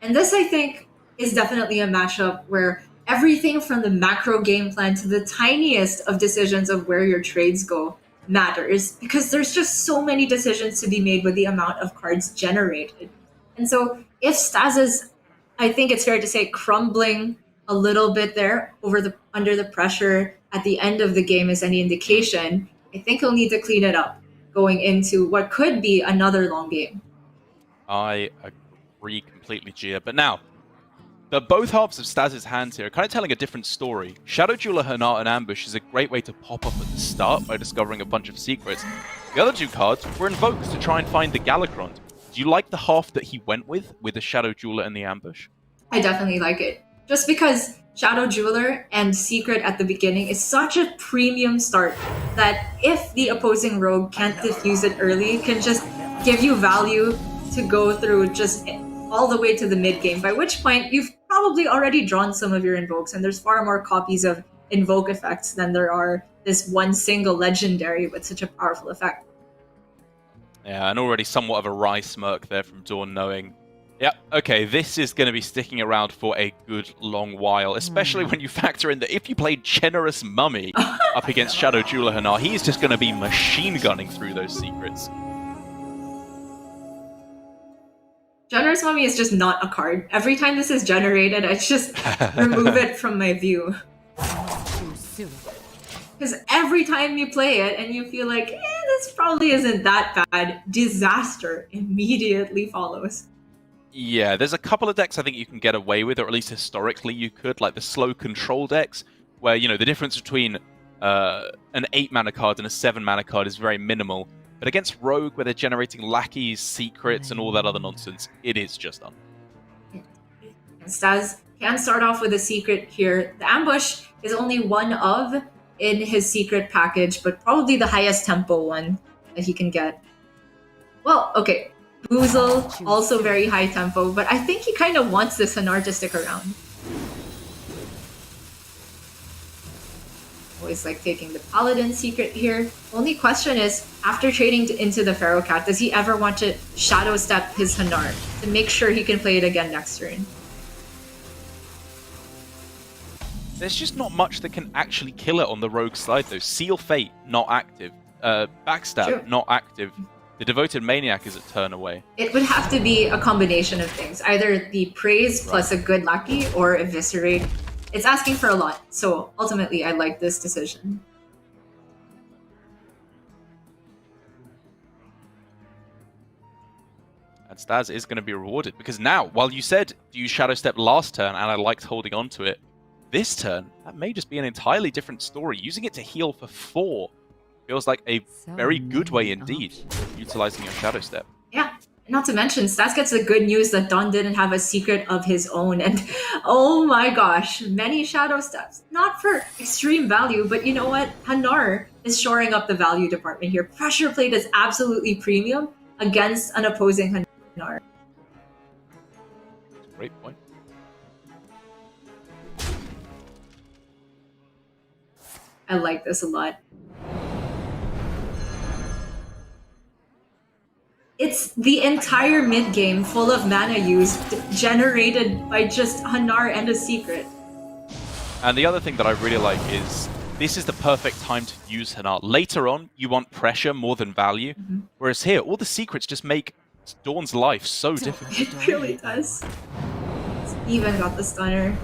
And this, I think, is definitely a matchup where everything from the macro game plan to the tiniest of decisions of where your trades go matters, because there's just so many decisions to be made with the amount of cards generated. And so if Staz is, I think it's fair to say, crumbling a little bit there under the pressure at the end of the game is any indication, I think he'll need to clean it up going into what could be another long game. I agree completely, Gia. But now, both halves of Staz's hands here are kind of telling a different story. Shadow Jeweler, Hanar, and Ambush is a great way to pop up at the start by discovering a bunch of secrets. The other two cards were invokes to try and find the Galakrond. Do you like the half that he went with the Shadow Jeweler and the Ambush? I definitely like it. Just because Shadow Jeweler and Secret at the beginning is such a premium start that if the opposing rogue can't diffuse it early, can just give you value to go through just all the way to the mid game, by which point you've probably already drawn some of your invokes, and there's far more copies of invoke effects than there are this one single legendary with such a powerful effect. Yeah, and already somewhat of a wry smirk there from DawN, knowing, yeah, okay, this is going to be sticking around for a good long while, especially when you factor in that if you play Generous Mummy up against Shadow Jeweler Hanar, he's just going to be machine gunning through those secrets. Generous Mummy is just not a card. Every time this is generated, I just remove it from my view. Because every time you play it and you feel like, this probably isn't that bad, disaster immediately follows. Yeah, there's a couple of decks I think you can get away with, or at least historically you could, like the slow control decks, where, you know, the difference between an 8 mana card and a 7 mana card is very minimal. But against Rogue, where they're generating lackeys, secrets, and all that other nonsense, it is just done. Staz can start off with a secret here. The Ambush is only one of in his secret package, but probably the highest tempo one that he can get. Well, okay. Boozle, also very high tempo, but I think he kind of wants this Hanar to stick around. Always like taking the Paladin secret here. Only question is, after trading into the Pharaoh Cat, does he ever want to Shadow Step his Hanar to make sure he can play it again next turn? There's just not much that can actually kill it on the Rogue side, though. Seal Fate, not active. Backstab, Sure. not active. The Devoted Maniac is a turn away. It would have to be a combination of things. Either the Praise plus a good Lucky or Eviscerate. It's asking for a lot, so ultimately I like this decision. And Staz is going to be rewarded, because now, while you said do you Shadow Step last turn, and I liked holding on to it, this turn, that may just be an entirely different story. Using it to heal for 4 feels like a very good way indeed, utilizing your Shadow Step. Yeah, not to mention, Staz gets the good news that DawN didn't have a secret of his own, and oh my gosh, many Shadow Steps. Not for extreme value, but you know what? Hanar is shoring up the value department here. Pressure Plate is absolutely premium against an opposing Hanar. Great point. I like this a lot. It's the entire mid game full of mana used, generated by just Hanar and a secret. And the other thing that I really like is this is the perfect time to use Hanar. Later on, you want pressure more than value, whereas here, all the secrets just make DawN's life so difficult. It really does. It's even got the stunner.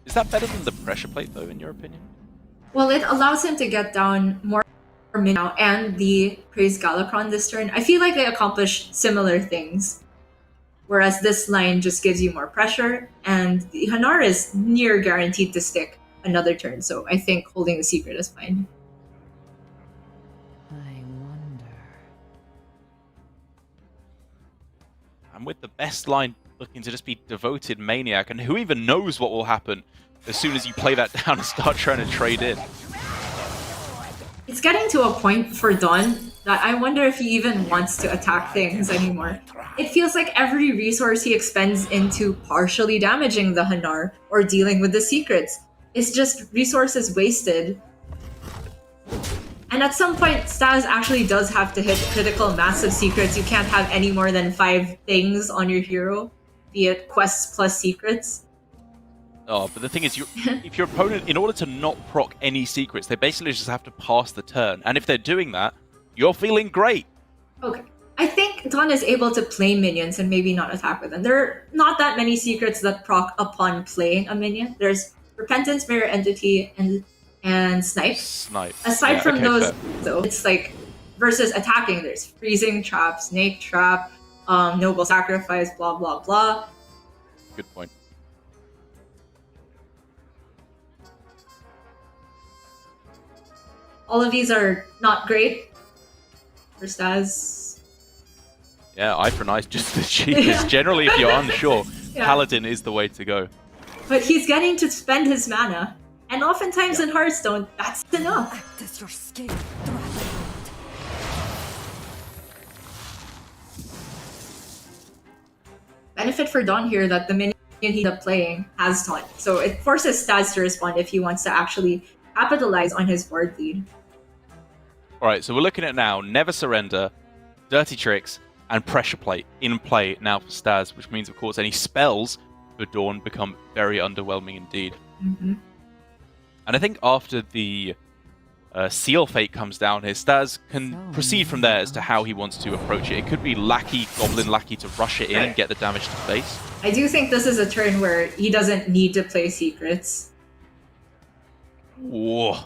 Is that better than the pressure plate, though, in your opinion? Well, it allows him to get down more min now and the Praise Galakron this turn. I feel like they accomplish similar things. Whereas this line just gives you more pressure, and the Hanar is near guaranteed to stick another turn, so I think holding the secret is fine. I wonder. And with the best line looking to just be Devoted Maniac, and who even knows what will happen as soon as you play that down and start trying to trade in. It's getting to a point for DawN that I wonder if he even wants to attack things anymore. It feels like every resource he expends into partially damaging the Hanar or dealing with the secrets is just resources wasted. And at some point, Staz actually does have to hit critical massive secrets. You can't have any more than 5 things on your hero, be it quests plus secrets. Oh, but the thing is, if your opponent, in order to not proc any secrets, they basically just have to pass the turn. And if they're doing that, you're feeling great. Okay. I think DawN is able to play minions and maybe not attack with them. There are not that many secrets that proc upon playing a minion. There's Repentance, Mirror Entity, and Snipe. Aside from those, though, it's like versus attacking. There's Freezing Trap, Snake Trap, Noble Sacrifice, blah blah blah. Good point. All of these are not great for Staz. Yeah, Eye for an Eye is just the cheapest. Generally, if you're unsure, Paladin is the way to go. But he's getting to spend his mana. And oftentimes in Hearthstone, that's enough. Act as your skin threatened. Benefit for DawN here that the minion he's up playing has taunt. So it forces Staz to respond if he wants to actually capitalize on his board lead. Alright, so we're looking at now Never Surrender, Dirty Tricks, and Pressure Plate in play now for Staz, which means, of course, any spells for DawN become very underwhelming indeed. Mm-hmm. And I think after the Seal Fate comes down here, Staz can proceed from there as to how he wants to approach it. It could be Lackey, Goblin Lackey to rush it in and get the damage to face. I do think this is a turn where he doesn't need to play secrets. Whoa.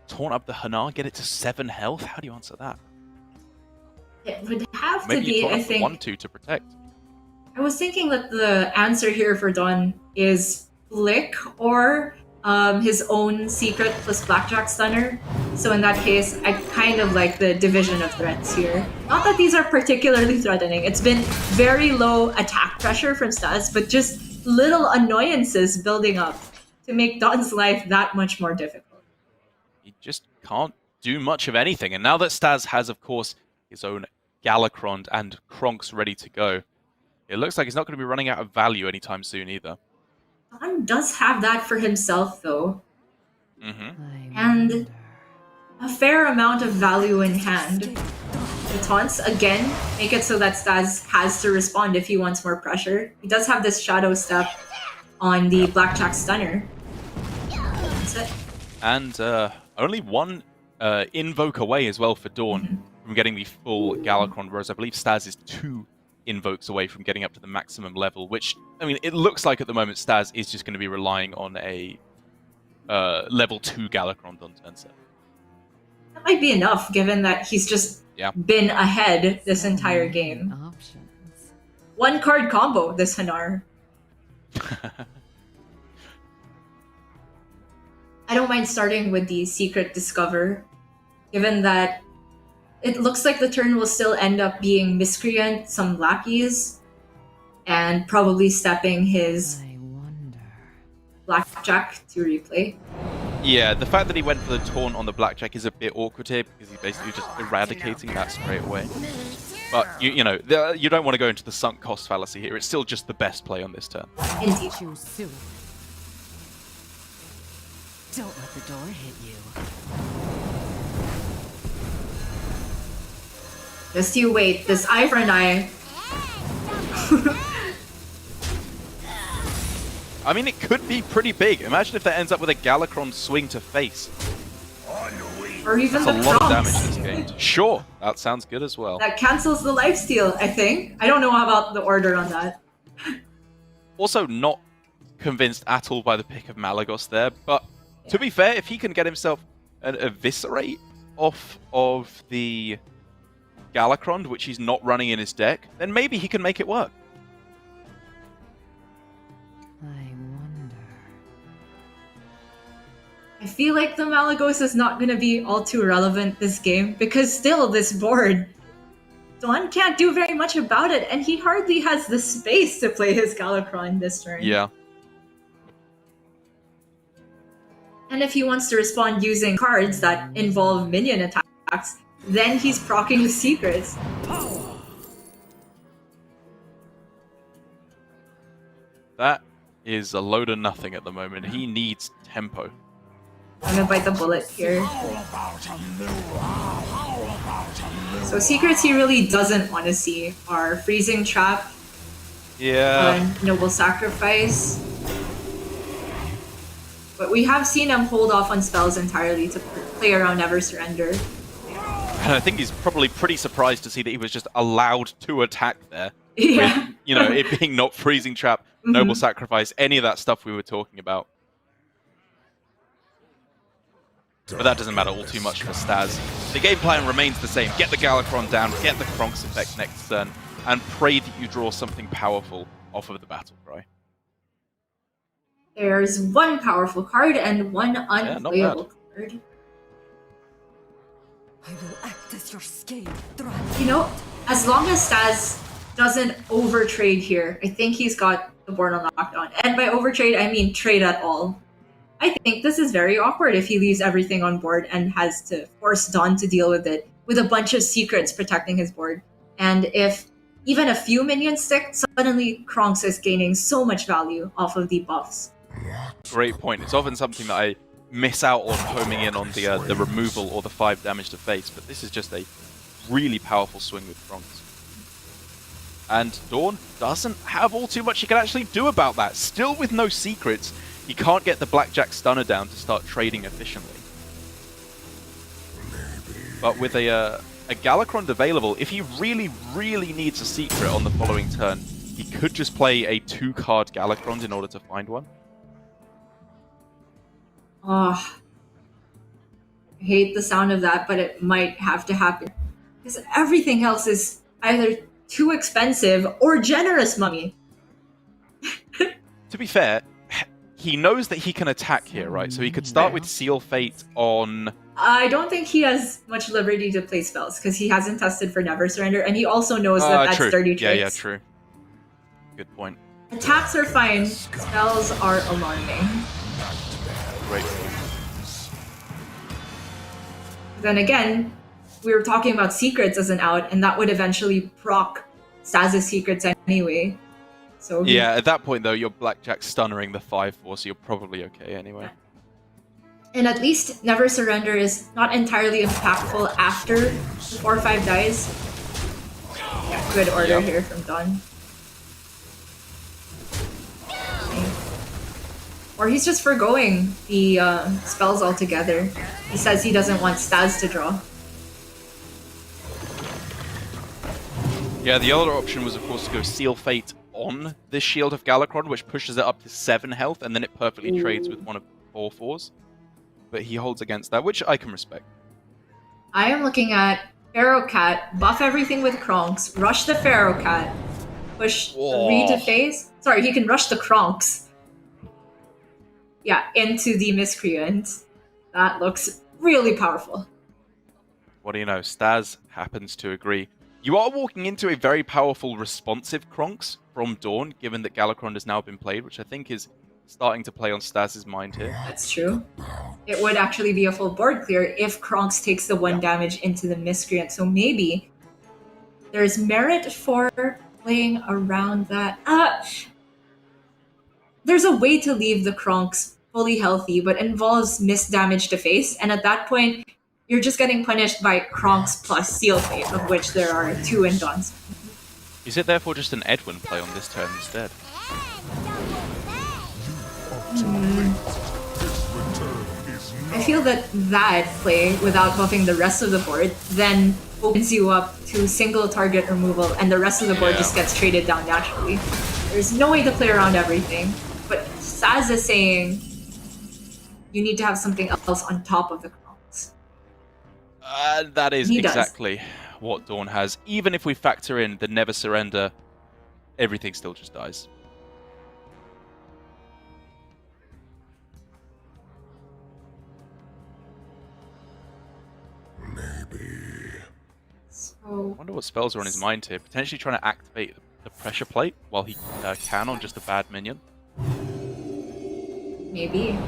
Taunt up the Hanar, get it to 7 health? How do you answer that? It would have Maybe to be, you taunt I up the think... 1-2 to protect. I was thinking that the answer here for DawN is Flick or his own secret plus Blackjack Stunner. So in that case, I kind of like the division of threats here. Not that these are particularly threatening. It's been very low attack pressure from Staz, but just little annoyances building up to make DawN's life that much more difficult. He just can't do much of anything. And now that Staz has, of course, his own Galakron and Kronks ready to go, it looks like he's not going to be running out of value anytime soon either. DawN does have that for himself, though. Mm-hmm. And a fair amount of value in hand. The taunts, again, make it so that Staz has to respond if he wants more pressure. He does have this Shadow Step on the Blackjack Stunner. That's it. And only one invoke away as well for DawN from getting the full Galakron, whereas I believe Staz is 2 invokes away from getting up to the maximum level, which, I mean, it looks like at the moment Staz is just going to be relying on a level 2 Galakron on turn 7. That might be enough, given that he's just been ahead this entire game. Options. 1 card combo, this Hanar. I don't mind starting with the Secret Discover, given that it looks like the turn will still end up being Miscreant, some Lackeys, and probably stepping his Blackjack to replay. Yeah, the fact that he went for the taunt on the Blackjack is a bit awkward here because he's basically just eradicating that straight away. But, you know, you don't want to go into the sunk cost fallacy here. It's still just the best play on this turn. Indeed. Choose soon. Don't let the door hit you. Just you wait. This eye for an eye. I mean, it could be pretty big. Imagine if that ends up with a Galakron swing to face. Or even That's the a lot of Kronks. damage this game. Sure, that sounds good as well. That cancels the lifesteal, I think. I don't know about the order on that. Also, not convinced at all by the pick of Malagos there, but to be fair, if he can get himself an Eviscerate off of the Galakron, which he's not running in his deck, then maybe he can make it work. I wonder. I feel like the Malagos is not going to be all too relevant this game, because still this board, DawN can't do very much about it, and he hardly has the space to play his Galakron this turn. Yeah. And if he wants to respond using cards that involve minion attacks, then he's proccing the secrets. That is a load of nothing at the moment. He needs tempo. I'm gonna bite the bullet here. So secrets he really doesn't want to see are Freezing Trap, Yeah. Noble Sacrifice. But we have seen him hold off on spells entirely to play around Never Surrender. And I think he's probably pretty surprised to see that he was just allowed to attack there. Yeah. With, you know, it being not Freezing Trap, Noble Sacrifice, any of that stuff we were talking about. But that doesn't matter all too much for Staz. The game plan remains the same. Get the Galakron down, get the Kronks effect next turn, and pray that you draw something powerful off of the battle cry. There's one powerful card and one not unplayable card. I will act as your scale dragon. You know, as long as Staz doesn't overtrade here, I think he's got the board on lockdown. And by overtrade, I mean trade at all. I think this is very awkward if he leaves everything on board and has to force DawN to deal with it with a bunch of secrets protecting his board. And if even a few minions stick, suddenly Kronks is gaining so much value off of the buffs. Great point. It's often something that I miss out on homing in on the removal or the 5 damage to face, but this is just a really powerful swing with Kronks. And DawN doesn't have all too much he can actually do about that. Still with no secrets, he can't get the Blackjack Stunner down to start trading efficiently. But with a Galakron available, if he really, really needs a secret on the following turn, he could just play a 2-card Galakron in order to find one. Oh, I hate the sound of that, but it might have to happen. Because everything else is either too expensive or generous, Mummy. To be fair, he knows that he can attack here, right? So he could start with Seal Fate on... I don't think he has much liberty to play spells, because he hasn't tested for Never Surrender, and he also knows that that's true. dirty Yeah, tricks. true. Good point. Attacks are fine, spells are alarming. Great. Then again, we were talking about secrets as an out, and that would eventually proc Staz's secrets anyway. So Yeah, at that point, though, you're Blackjack stunnering the 5/4, so you're probably okay anyway. And at least Never Surrender is not entirely impactful after the 4/5 dies. Yeah, good order here from DawN. Or he's just forgoing the spells altogether. He says he doesn't want Staz to draw. Yeah, the other option was, of course, to go Seal Fate on this Shield of Galakron, which pushes it up to 7 health, and then it perfectly trades with one of the 4/4s. But he holds against that, which I can respect. I am looking at Pharaoh Cat, buff everything with Kronks, rush the Pharaoh Cat, push 3 to face. Sorry, he can rush the Kronks. Yeah, into the Miscreant. That looks really powerful. What do you know? Staz happens to agree. You are walking into a very powerful responsive Kronks from DawN, given that Galakron has now been played, which I think is starting to play on Staz's mind here. That's true. It would actually be a full board clear if Kronks takes the 1 damage into the Miscreant. So maybe there's merit for playing around that. There's a way to leave the Kronks fully healthy, but involves missed damage to face. And at that point, you're just getting punished by Kronks plus Seal Fate, of which there are 2 in DawN's. Is it therefore just an Edwin play on this turn instead? I feel that play, without buffing the rest of the board, then opens you up to single target removal, and the rest of the board just gets traded down naturally. There's no way to play around everything, but Staz is saying you need to have something else on top of the Kronks. That is He exactly what DawN has. Even if we factor in the never surrender, everything still just dies. So I wonder what spells are on his mind here. Potentially trying to activate the pressure plate while he can on just a bad minion. maybe.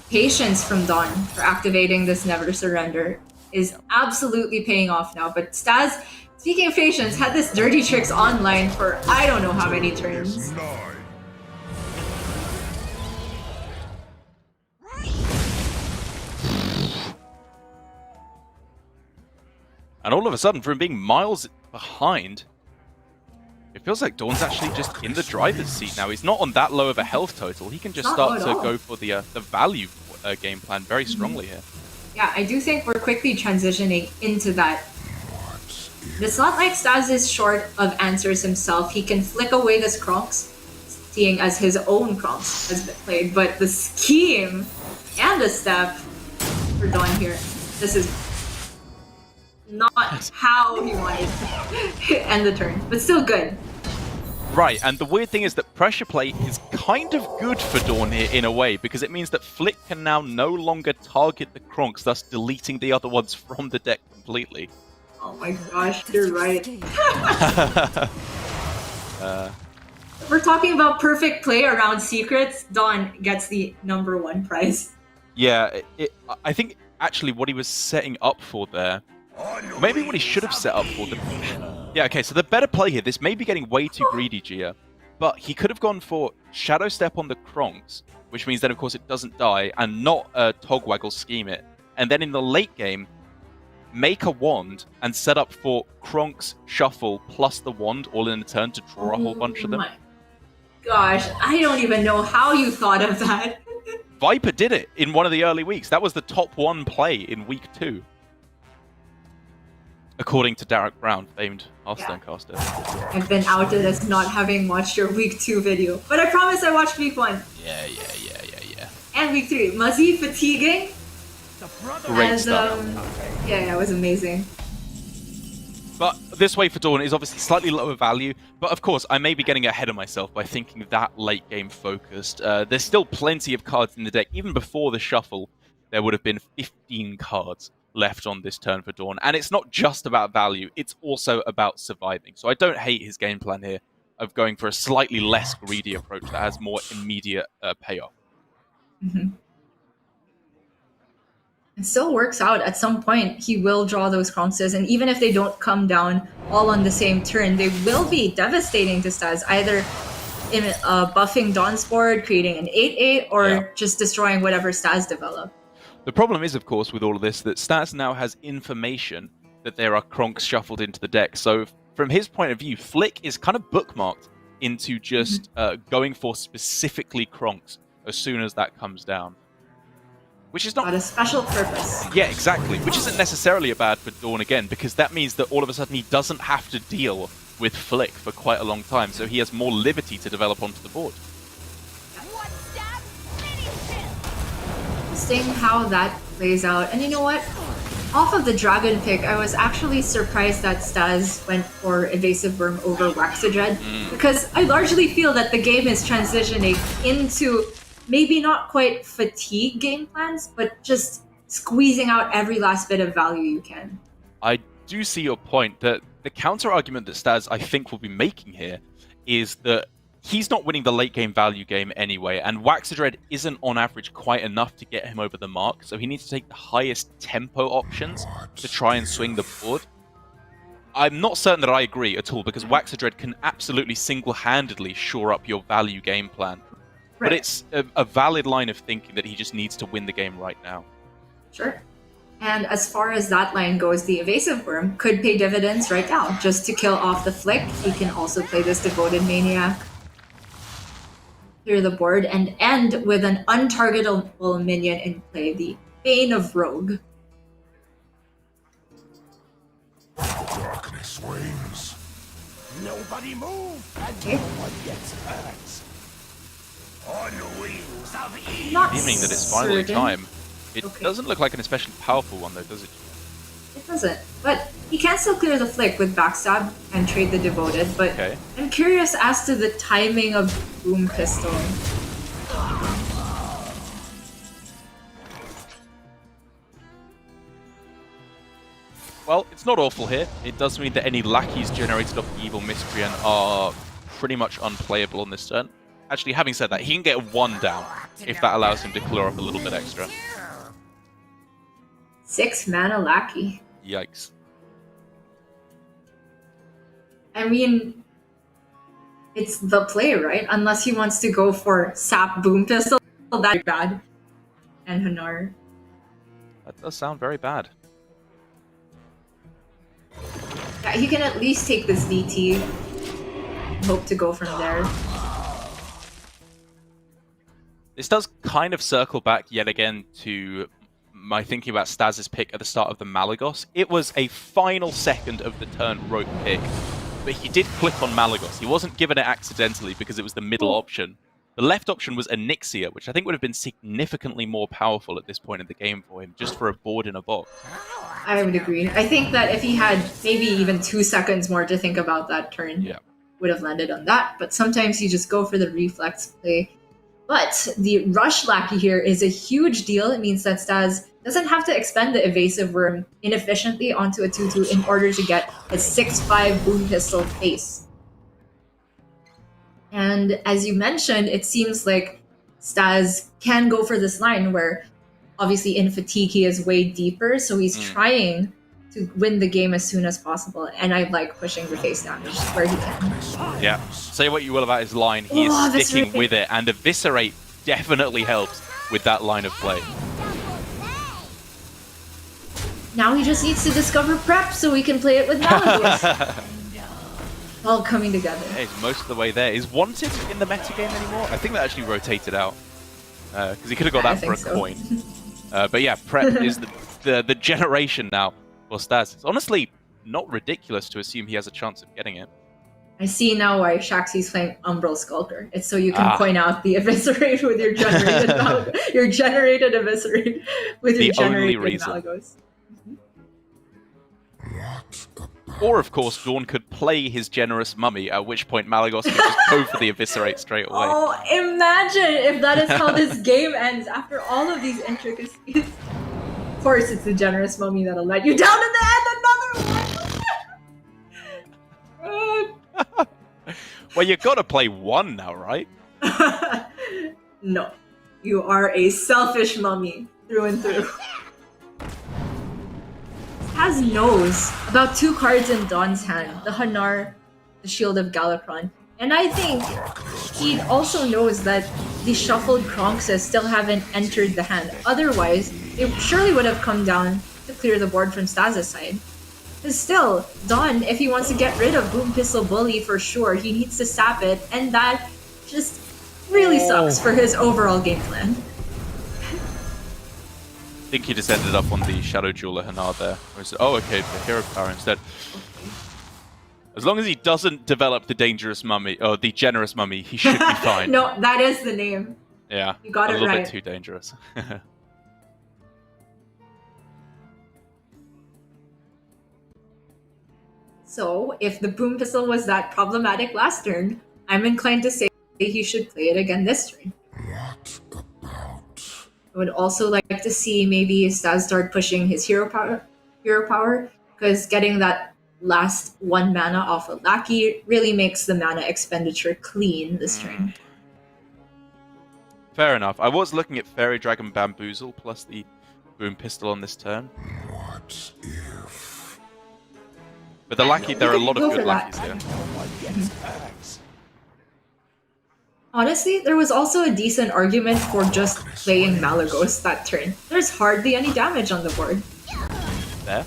Patience from DawN for activating this Never Surrender is absolutely paying off now. But Staz, speaking of patience, had this Dirty Tricks online for I don't know how many turns. And all of a sudden, from being miles behind, it feels like DawN's actually just in the driver's seat now. He's not on that low of a health total. He can just start to go for the value game plan very strongly here. Yeah, I do think we're quickly transitioning into that. It's not like Staz is short of answers himself. He can flick away this Kronks, seeing as his own Kronks has been played. But the scheme and the step for DawN here, this is not how he wanted to end the turn, but still good. Right, and the weird thing is that pressure plate is kind of good for DawN here in a way, because it means that Flick can now no longer target the Kronks, thus deleting the other ones from the deck completely. Oh my gosh, you're right. We're talking about perfect play around secrets. DawN gets the #1 prize. Yeah, I think actually what he was setting up for there, maybe what he should have set up for them. Yeah, okay, so the better play here, this may be getting way too greedy, Gia, but he could have gone for Shadow Step on the Kronks, which means then of course it doesn't die, and not Togwaggle scheme it. And then in the late game, make a wand and set up for Kronks, Shuffle, plus the wand all in a turn to draw a whole bunch of them. Oh my gosh, I don't even know how you thought of that. Viper did it in one of the early weeks. That was the top 1 play in week 2. According to Derek Brown, famed Hearthstone caster. I've been outed as not having watched your week 2 video, but I promise I watched week 1. Yeah. And week 3. Muzzy fatiguing. Great stuff. Yeah, it was amazing. But this way for DawN is obviously slightly lower value, but of course I may be getting ahead of myself by thinking that late game focused. There's still plenty of cards in the deck. Even before the shuffle, there would have been 15 cards left on this turn for DawN. And it's not just about value, it's also about surviving. So I don't hate his game plan here of going for a slightly less greedy approach that has more immediate payoff. It still works out. At some point, he will draw those Kronkses, and even if they don't come down all on the same turn, they will be devastating to Staz, either in buffing DawN's board, creating an 8/8, or just destroying whatever Staz develop. The problem is, of course, with all of this, that Staz now has information that there are Kronks shuffled into the deck. So from his point of view, Flick is kind of bookmarked into just going for specifically Kronks as soon as that comes down. Which is not... Got a special purpose. Yeah, exactly. Which isn't necessarily a bad for DawN again, because that means that all of a sudden he doesn't have to deal with Flick for quite a long time, so he has more liberty to develop onto the board. Seeing how that plays out. And you know what? Off of the Dragon pick, I was actually surprised that Staz went for Evasive Worm over Waxadread, because I largely feel that the game is transitioning into maybe not quite fatigue game plans, but just squeezing out every last bit of value you can. I do see your point. That the counter argument that Staz, I think, will be making here is that he's not winning the late game value game anyway, and Waxadread isn't on average quite enough to get him over the mark, so he needs to take the highest tempo options to try and swing the board. I'm not certain that I agree at all, because Waxadread can absolutely single-handedly shore up your value game plan. But it's a valid line of thinking that he just needs to win the game right now. Sure. And as far as that line goes, the Evasive Worm could pay dividends right now. Just to kill off the Flick, he can also play this Devoted Maniac, clear the board, and end with an untargetable minion in play, the Bane of Rogue. Darkness wanes. Nobody move, and Okay. no one gets hurt. On wings of evil. Not Meaning that it's finally certain. time. It Okay. doesn't look like an especially powerful one, though, does it? It doesn't. But he can still clear the Flick with Backstab and trade the Devoted, but Okay. I'm curious as to the timing of Boom Pistol. Well, it's not awful here. It does mean that any lackeys generated off the Evil Miscreant are pretty much unplayable on this turn. Actually, having said that, he can get one down if that allows him to clear off a little bit extra. 6 mana Lackey. Yikes. I mean, it's the play, right? Unless he wants to go for Sap Boom Pistol, that's bad. And Hanar. That does sound very bad. Yeah, he can at least take this DT. Hope to go from there. This does kind of circle back yet again to my thinking about Staz's pick at the start of the Malagos. It was a final second of the turn rope pick, but he did click on Malagos. He wasn't given it accidentally because it was the middle option. The left option was Onyxia, which I think would have been significantly more powerful at this point in the game for him, just for a board in a box. I would agree. I think that if he had maybe even 2 seconds more to think about that turn, Yeah. would have landed on that. But sometimes you just go for the reflex play. But the Rush Lackey here is a huge deal. It means that Staz doesn't have to expend the Evasive Worm inefficiently onto a 2/2 in order to get a 6/5 Boom Pistol face. And as you mentioned, it seems like Staz can go for this line where obviously in fatigue he is way deeper, so he's trying to win the game as soon as possible. And I like pushing the face damage where he can. Yeah. Say what you will about his line, he Oh, is sticking Eviscerate. with it, and Eviscerate definitely helps with that line of play. Now he just needs to discover prep so we can play it with Malagos. All coming together. Yeah, he's most of the way there. Is Wanted in the metagame anymore? I think that actually rotated out. Because he could have got I that for a think so. coin. But yeah, Prep is the generation now for Staz. It's honestly not ridiculous to assume he has a chance of getting it. I see now why Shaxi's playing Umbral Skulker. It's so you can point out the Eviscerate with your generated your generated Eviscerate with your The only generated reason. Malagos. What about Or, of course, DawN could play his Generous Mummy, at which point Malagos could just go for the Eviscerate straight away. Oh, imagine if that is how this game ends after all of these intricacies. Of course, it's the Generous Mummy that'll let you down in the end. Another one. Well, you gotta play one now, right? No, you are a selfish mummy through and through. Has knows about 2 cards in DawN's hand, the Hanar, the Shield of Galakron. And I think he also knows that the shuffled Kronxes still haven't entered the hand. Otherwise, it surely would have come down to clear the board from Staz's side. But still, DawN, if he wants to get rid of Boom Pistol Bully for sure, he needs to sap it, and that just really sucks for his overall game plan. I think he just ended up on the Shadow Jeweler Hanar there. Oh, okay, the Hero Power instead. As long as he doesn't develop the Dangerous Mummy, or the Generous Mummy, he should be fine. No, that is the name. Yeah, You got a it little right. bit too dangerous. So, if the Boom Pistol was that problematic last turn, I'm inclined to say he should play it again this turn. what about I would also like to see maybe Staz start pushing his hero power, because getting that last 1 mana off a Lackey really makes the mana expenditure clean this turn. Fair enough. I was looking at Fairy Dragon Bamboozle plus the Boom Pistol on this turn. what if But the Lackey, there are a lot Go of for good that. Lackeys here. No one gets hurt. Honestly, there was also a decent argument for just playing Malagos that turn. There's hardly any damage on the board. There.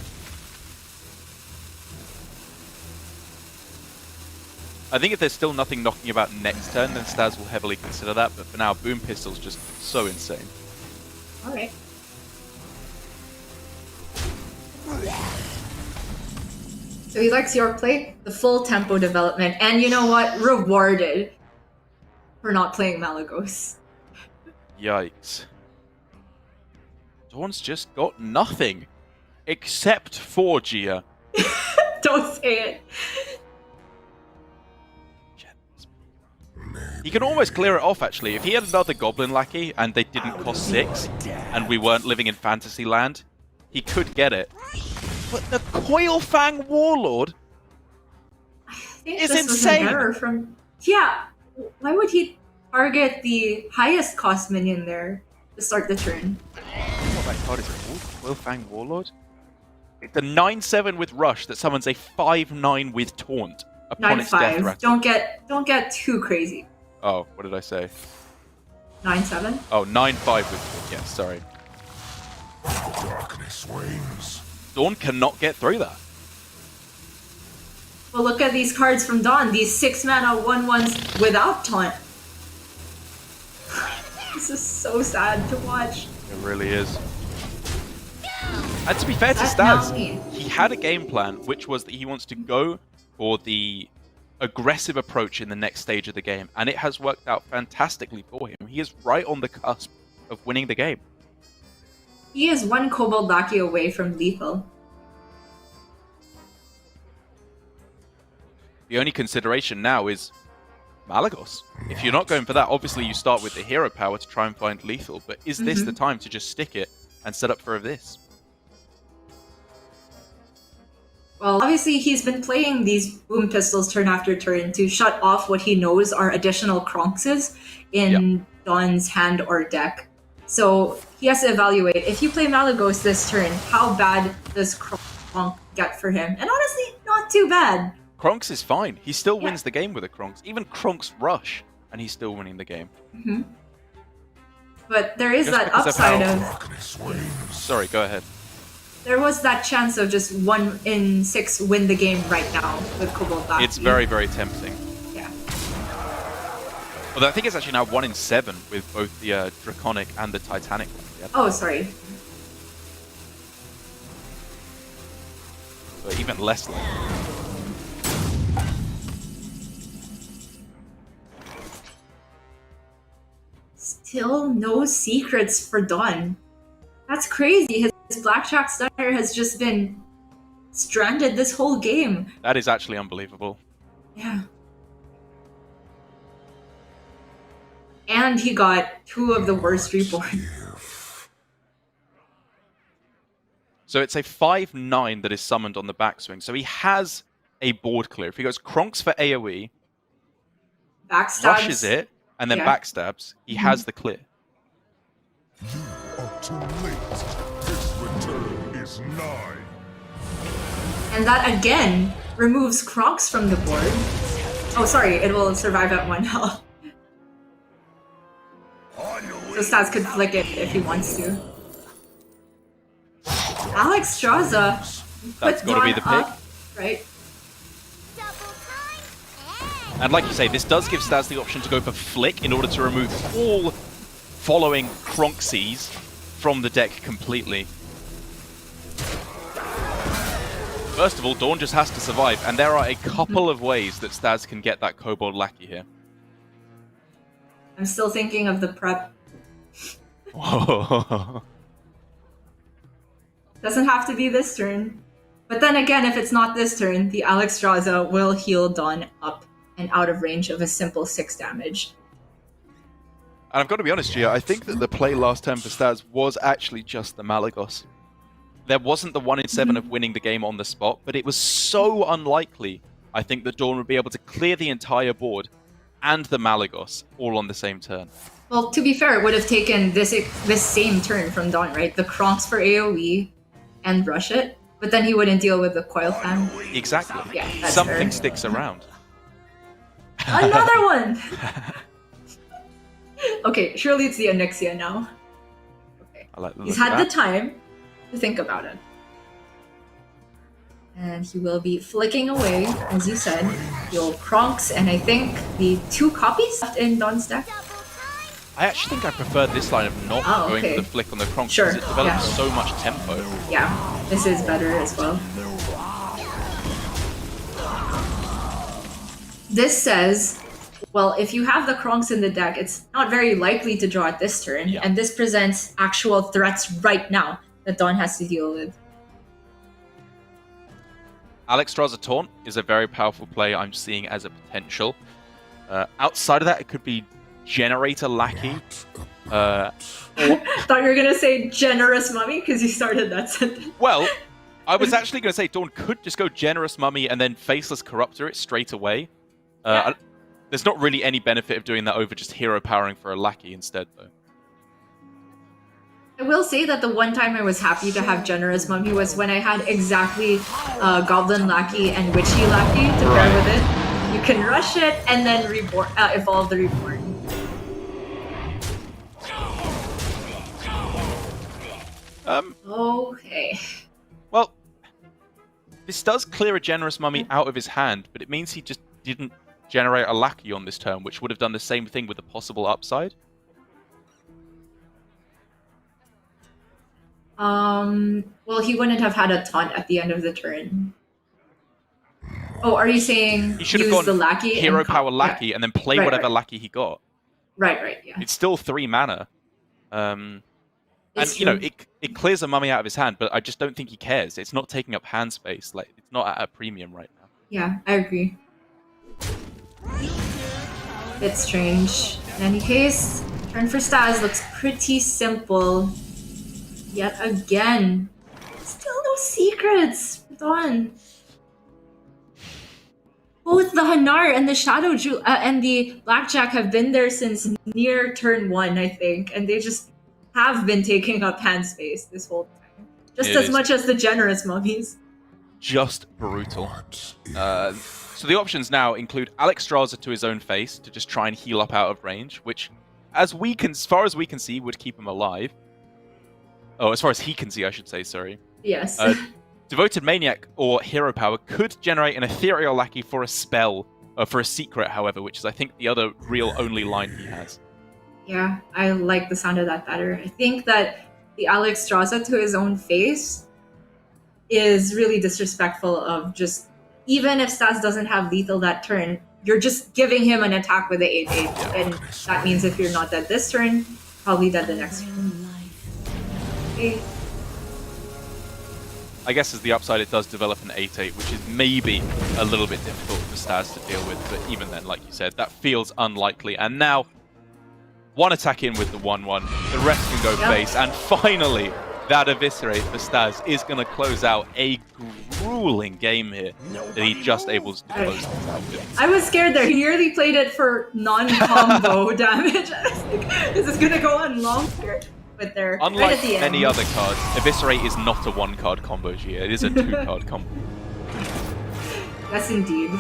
I think if there's still nothing knocking about next turn, then Staz will heavily consider that, but for now, Boom Pistol's just so insane. Alright. So he likes your play, the full tempo development, and you know what? Rewarded for not playing Malagos. Yikes. DawN's just got nothing. Except for Gia. Don't say it. He can almost clear it off, actually. If he had another Goblin Lackey and they didn't cost 6, and we weren't living in fantasy land, he could get it. But the Coilfang Warlord I think is this insane. Was an error from... Yeah, why would he target the highest cost minion there to start the turn? What that card is called? Coilfang Warlord? It's a 9/7 with Rush that summons a 5/9 with Taunt upon its death 9/5. rattle. Don't get too crazy. Oh, what did I say? 9/7. Oh, 9/5 with Taunt. Yeah, sorry. Darkness wanes. DawN cannot get through that. Well, look at these cards from DawN. These 6-mana 1/1s without taunt. This is so sad to watch. It really is. And to be fair to That's not Staz, me. he had a game plan, which was that he wants to go for the aggressive approach in the next stage of the game, and it has worked out fantastically for him. He is right on the cusp of winning the game. He is one Kobold Lackey away from lethal. The only consideration now is Malagos. If you're not going for that, obviously you start with the hero power to try and find lethal, but is this the time to just stick it and set up for this? Well, obviously he's been playing these Boom Pistols turn after turn to shut off what he knows are additional Kronkses in DawN's hand or deck. So he has to evaluate, if you play Malagos this turn, how bad does Kronk get for him? And honestly, not too bad. Kronks is fine. He still wins the game with a Kronks. Even Kronks Rush, and he's still winning the game. But there is Just that because of upside how- of... Darkness wanes. Sorry, go ahead. There was that chance of just 1 in 6 win the game right now with Kobold Lackey. It's very, very tempting. Yeah. Although I think it's actually now 1 in 7 with both the Draconic and the Titanic one. Yeah. Oh, sorry. So even less likely. Still no secrets for DawN. That's crazy. His Blackjack Stunner has just been stranded this whole game. That is actually unbelievable. Yeah. And he got 2 of the worst reborn. So it's a 5/9 that is summoned on the backswing. So he has a board clear. If he goes Kronks for AoE, Backstabs. rushes it, and then Yeah. backstabs, he has the clear. You are too late. His return is nigh. And that again removes Kronks from the board. Oh, sorry, it will survive at 1 health. So Staz could flick it if he wants to. Alex Straza That's put got to be DawN the pick. up, right? And like you say, this does give Staz the option to go for Flick in order to remove all following Kronksies from the deck completely. First of all, DawN just has to survive, and there are a couple of ways that Staz can get that Kobold Lackey here. I'm still thinking of the prep. Whoa. Doesn't have to be this turn. But then again, if it's not this turn, the Alex Straza will heal DawN up and out of range of a simple 6 damage. And I've got to be honest, Gia, I think that the play last turn for Staz was actually just the Malagos. There wasn't the 1 in 7 of winning the game on the spot, but it was so unlikely, I think, that DawN would be able to clear the entire board and the Malagos all on the same turn. Well, to be fair, it would have taken this same turn from DawN, right? The Kronks for AoE and rush it, but then he wouldn't deal with the Coilfang. Exactly. Yeah, that's Something fair. sticks around. Another one! Okay, surely it's the Onyxia now. Okay. I like the He's look of had the that. time to think about it. And he will be flicking away, as you said, the old Kronks, and I think the 2 copies left in DawN's deck. I actually think I prefer this line of not Oh, going okay. for the flick on the Kronk Sure, because it develops yeah. so much tempo. Yeah, this is better as well. This says, well, if you have the Kronks in the deck, it's not very likely to draw at this turn, Yeah. and this presents actual threats right now that DawN has to deal with. Alexstrasza Taunt is a very powerful play I'm seeing as a potential. Outside of that, it could be Generator Lackey. Thought you were gonna say Generous Mummy because you started that sentence. Well, I was actually going to say DawN could just go Generous Mummy and then Faceless Corruptor it straight away. Yeah. There's not really any benefit of doing that over just hero powering for a Lackey instead, though. I will say that the one time I was happy to have Generous Mummy was when I had exactly Goblin Lackey and Witchy Lackey to pair with it. You can rush it and then reborn, evolve the Reborn. Okay. Well, this does clear a Generous Mummy out of his hand, but it means he just didn't generate a Lackey on this turn, which would have done the same thing with a possible upside. Well, he wouldn't have had a taunt at the end of the turn. Oh, are you saying He should have use gone the Lackey hero and power Lackey and then play Right, whatever right. Lackey he got. Right, yeah. It's still 3 mana. And, It's you know, true. it clears a mummy out of his hand, but I just don't think he cares. It's not taking up hand space. Like, it's not at a premium right now. Yeah, I agree. Bit strange. In any case, turn for Staz looks pretty simple. Yet again. Still no secrets. DawN. Both the Hanar and the Shadow and the Blackjack have been there since near turn 1, I think, and they just have been taking up hand space this whole time. Just It as is. much as the Generous Mummies. Just brutal. So the options now include Alexstrasza to his own face to just try and heal up out of range, which, as far as we can see, would keep him alive. Oh, as far as he can see, I should say, sorry. Yes. Devoted Maniac or Hero Power could generate an Ethereal Lackey for a spell, for a secret, however, which is, I think, the other real only line he has. Yeah, I like the sound of that better. I think that the Alexstrasza to his own face is really disrespectful of just, even if Staz doesn't have lethal that turn, you're just giving him an attack with the 8/8. And that means if you're not dead this turn, probably dead the next turn. Okay. I guess as the upside, it does develop an 8/8, which is maybe a little bit difficult for Staz to deal with, but even then, like you said, that feels unlikely. And now, one attack in with the 1/1, the rest can go face, and finally, that Eviscerate for Staz is going to close out a grueling game here that he just able to close things out with. I was scared there. He nearly played it for non-combo damage. I was like, is this going to go on longer? But they're right Unlike at the end. any other card, Eviscerate is not a 1-card combo, Gia. It is a 2-card combo. Yes, indeed.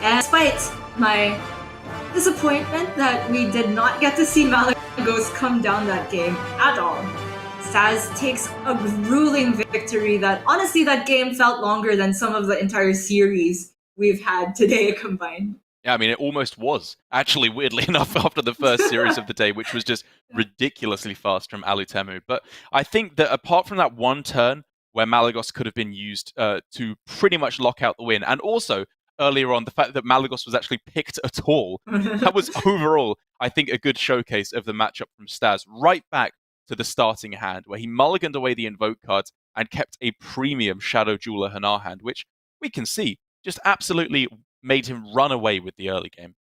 And despite my disappointment that we did not get to see Malagos come down that game at all, Staz takes a grueling victory that, honestly, that game felt longer than some of the entire series we've had today combined. Yeah, I mean, it almost was. Actually, weirdly enough, after the first series of the day, which was just ridiculously fast from Alutemu. But I think that apart from that one turn where Malagos could have been used to pretty much lock out the win, and also earlier on, the fact that Malagos was actually picked at all, that was overall, I think, a good showcase of the matchup from Staz, right back to the starting hand, where he mulliganed away the Invoke cards and kept a premium Shadow Jeweler Hanar hand, which we can see just absolutely made him run away with the early game.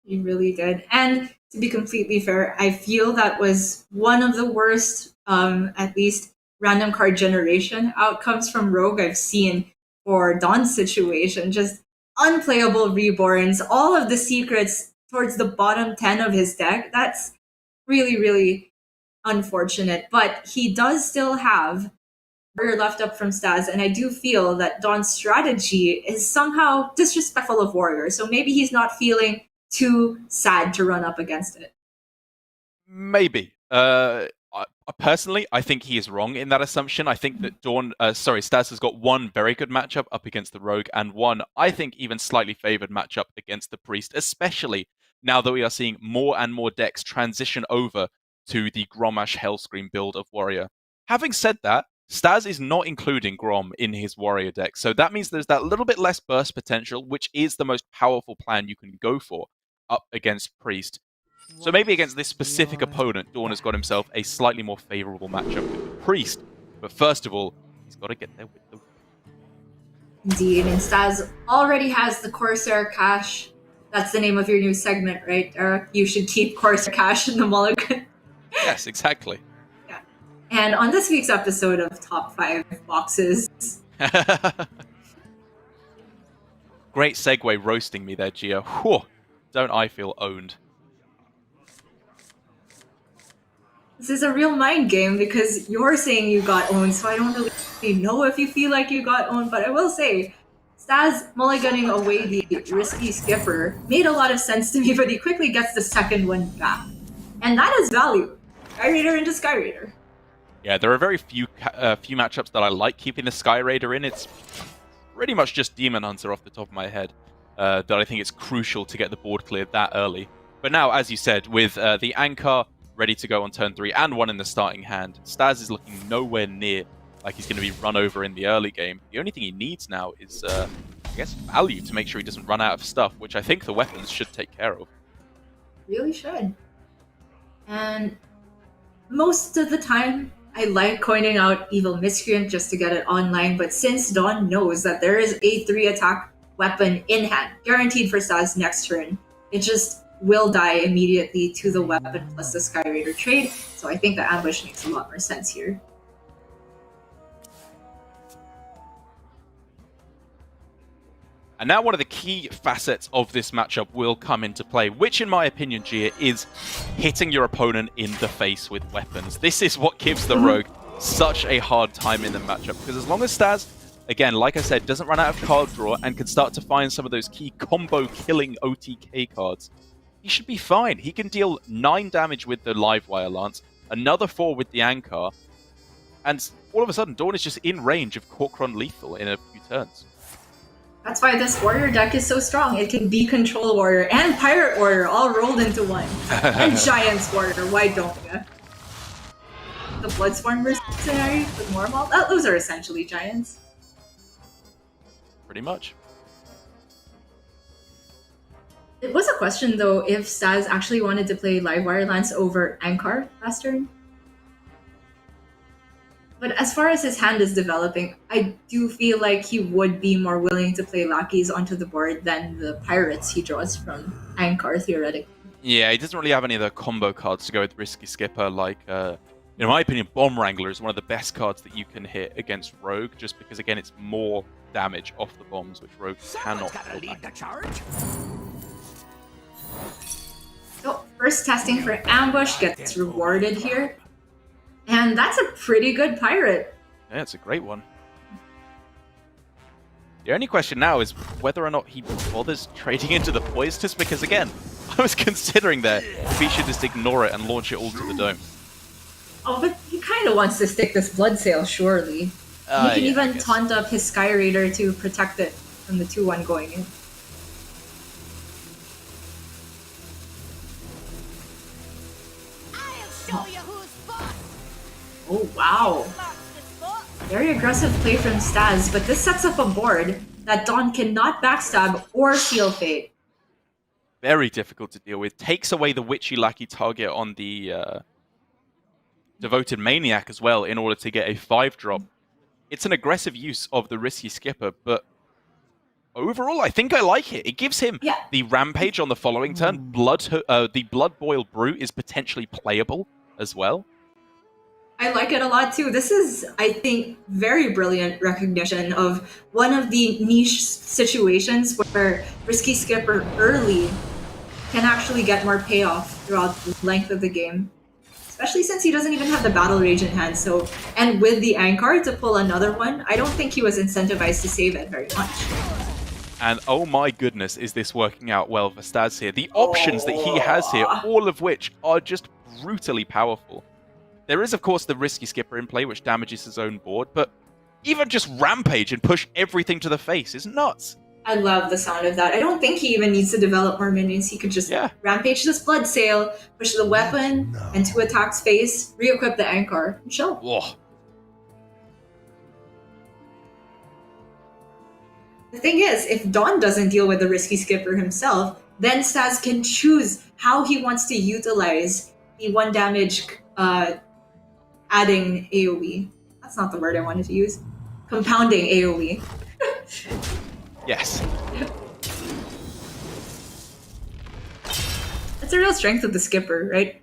He really did. And to be completely fair, I feel that was one of the worst, at least, random card generation outcomes from Rogue I've seen for DawN's situation. Just unplayable reborns, all of the secrets towards the bottom 10 of his deck. That's really, really unfortunate. But he does still have Warrior left up from Staz, and I do feel that DawN's strategy is somehow disrespectful of Warrior, so maybe he's not feeling too sad to run up against it. Maybe. Personally, I think he is wrong in that assumption. I think that Staz has got one very good matchup up against the Rogue, and one, I think, even slightly favored matchup against the Priest, especially now that we are seeing more and more decks transition over to the Grommash Hellscream build of Warrior. Having said that, Staz is not including Grom in his Warrior deck, so that means there's that little bit less burst potential, which is the most powerful plan you can go for up against Priest. So maybe against this specific opponent, DawN has got himself a slightly more favorable matchup with the Priest. But first of all, he's got to get there with the... Indeed, and Staz already has the Corsair Cash. That's the name of your new segment, right, Derek? You should keep Corsair Cash in the mulligan. Yes, exactly. Yeah. And on this week's episode of Top 5 Boxes... Great segue roasting me there, Gio. Whew, don't I feel owned. This is a real mind game because you're saying you got owned, so I don't really know if you feel like you got owned, but I will say, Staz mulliganing away the risky skipper made a lot of sense to me, but he quickly gets the second one back. And that is value. Sky Raider into Sky Raider. Yeah, there are very few matchups that I like keeping the Sky Raider in. It's pretty much just Demon Hunter off the top of my head that I think it's crucial to get the board cleared that early. But now, as you said, with the Anchor ready to go on turn 3 and one in the starting hand, Staz is looking nowhere near like he's going to be run over in the early game. The only thing he needs now is, I guess, value to make sure he doesn't run out of stuff, which I think the weapons should take care of. Really should. And most of the time, I like coining out Evil Miscreant just to get it online, but since DawN knows that there is a 3 attack weapon in hand, guaranteed for Staz next turn, it just will die immediately to the weapon plus the Sky Raider trade, so I think the ambush makes a lot more sense here. And now one of the key facets of this matchup will come into play, which in my opinion, Gia, is hitting your opponent in the face with weapons. This is what gives the Rogue such a hard time in the matchup, because as long as Staz, again, like I said, doesn't run out of card draw and can start to find some of those key combo-killing OTK cards, he should be fine. He can deal 9 damage with the Livewire Lance, another 4 with the Anchor, and all of a sudden, DawN is just in range of Corkron Lethal in a few turns. That's why this Warrior deck is so strong. It can be Control Warrior and Pirate Warrior all rolled into one. And Giants Warrior, why don't you? The Bloodsworn Mercenary with Mormal? Those are essentially Giants. Pretty much. It was a question, though, if Staz actually wanted to play Livewire Lance over Ankar last turn. But as far as his hand is developing, I do feel like he would be more willing to play lackeys onto the board than the pirates he draws from Ankar, theoretically. Yeah, he doesn't really have any of the combo cards to go with Risky Skipper. Like, in my opinion, Bomb Wrangler is one of the best cards that you can hit against Rogue, just because, again, it's more damage off the bombs, which Rogue cannot lead the charge. So, first testing for Ambush gets rewarded here. And that's a pretty good pirate. Yeah, it's a great one. The only question now is whether or not he bothers trading into the Poisonous, because again, I was considering there if he should just ignore it and launch it all to the dome. Oh, but he kind of wants to stick this Blood Sail, surely. He can even taunt up his Sky Raider to protect it from the 2-1 going in. I'll show you who's boss. Oh, wow. Very aggressive play from Staz, but this sets up a board that DawN cannot backstab or seal fate. Very difficult to deal with. Takes away the Witchy Lackey target on the Devoted Maniac as well in order to get a 5-drop. It's an aggressive use of the Risky Skipper, but overall, I think I like it. It gives him the Rampage on the following turn. The Blood Boil Brute is potentially playable as well. I like it a lot too. This is, I think, very brilliant recognition of one of the niche situations where Risky Skipper early can actually get more payoff throughout the length of the game. Especially since he doesn't even have the Battle Rage in hand. So, and with the Anchor to pull another one, I don't think he was incentivized to save it very much. And oh my goodness, is this working out well for Staz here. The options that he has here, all of which are just brutally powerful. There is, of course, the risky skipper in play, which damages his own board, but even just rampage and push everything to the face is nuts. I love the sound of that. I don't think he even needs to develop more minions. He could just rampage this Blood Sail, push the weapon, and 2 attacks face, re-equip the Anchor, and chill. Whoa. The thing is, if DawN doesn't deal with the risky skipper himself, then Staz can choose how he wants to utilize the 1 damage adding AoE. That's not the word I wanted to use. Compounding AoE. Yes. That's a real strength of the skipper, right?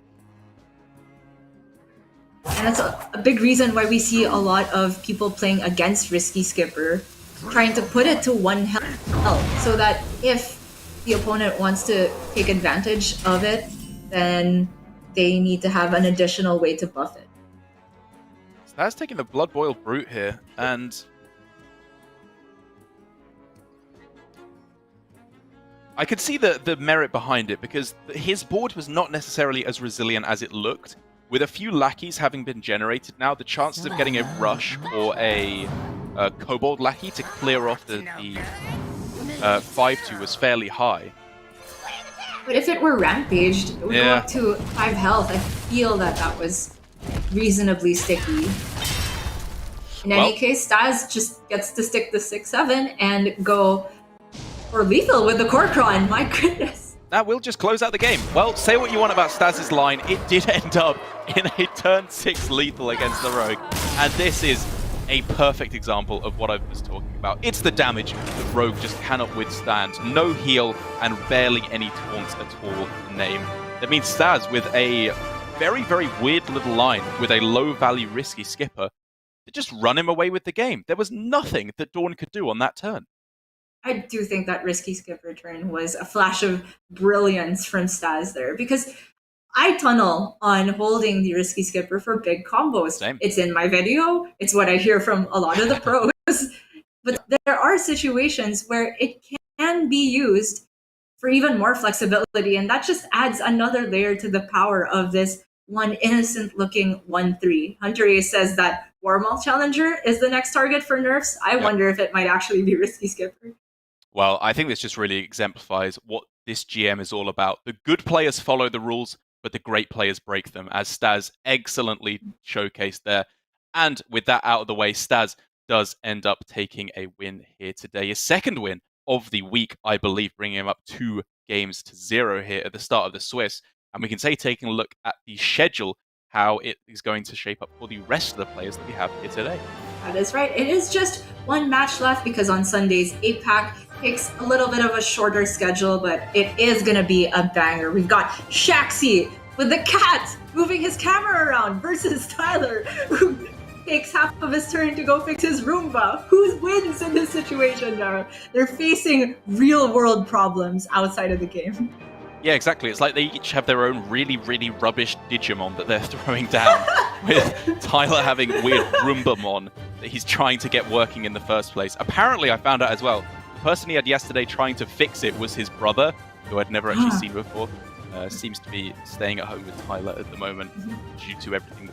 And that's a big reason why we see a lot of people playing against risky skipper, trying to put it to 1 health, so that if the opponent wants to take advantage of it, then they need to have an additional way to buff it. Staz taking the Blood Boil Brute here, and I could see the merit behind it, because his board was not necessarily as resilient as it looked. With a few lackeys having been generated now, the chances of getting a rush or a Kobold lackey to clear off the 5-2 was fairly high. But if it were rampaged, it would go up to 5 health. I feel that was reasonably sticky. In any case, Staz just gets to stick the 6-7 and go for lethal with the Corcron. My goodness. That will just close out the game. Well, say what you want about Staz's line, it did end up in a turn 6 lethal against the Rogue. And this is a perfect example of what I was talking about. It's the damage that Rogue just cannot withstand. No heal and barely any taunts at all to name. That means Staz with a very, very weird little line with a low-value risky skipper to just run him away with the game. There was nothing that DawN could do on that turn. I do think that risky skipper turn was a flash of brilliance from Staz there, because I tunnel on holding the risky skipper for big combos. Same. It's in my video. It's what I hear from a lot of the pros. But there are situations where it can be used for even more flexibility, and that just adds another layer to the power of this one innocent-looking 1-3. Hunter Ace says that Warmaul Challenger is the next target for nerfs. I wonder if it might actually be risky skipper. Well, I think this just really exemplifies what this GM is all about. The good players follow the rules, but the great players break them, as Staz excellently showcased there. And with that out of the way, Staz does end up taking a win here today. His second win of the week, I believe, bringing him up 2-0 here at the start of the Swiss. And we can say, taking a look at the schedule, how it is going to shape up for the rest of the players that we have here today. That is right. It is just one match left, because on Sunday's 8-pack takes a little bit of a shorter schedule, but it is going to be a banger. We've got Shaxi with the cat moving his camera around versus Tyler, who takes half of his turn to go fix his Roomba. Who wins in this situation now? They're facing real-world problems outside of the game. Yeah, exactly. It's like they each have their own really, really rubbish Digimon that they're throwing down, with Tyler having weird Roombamon that he's trying to get working in the first place. Apparently, I found out as well, the person he had yesterday trying to fix it was his brother, who I'd never actually seen before. Seems to be staying at home with Tyler at the moment due to everything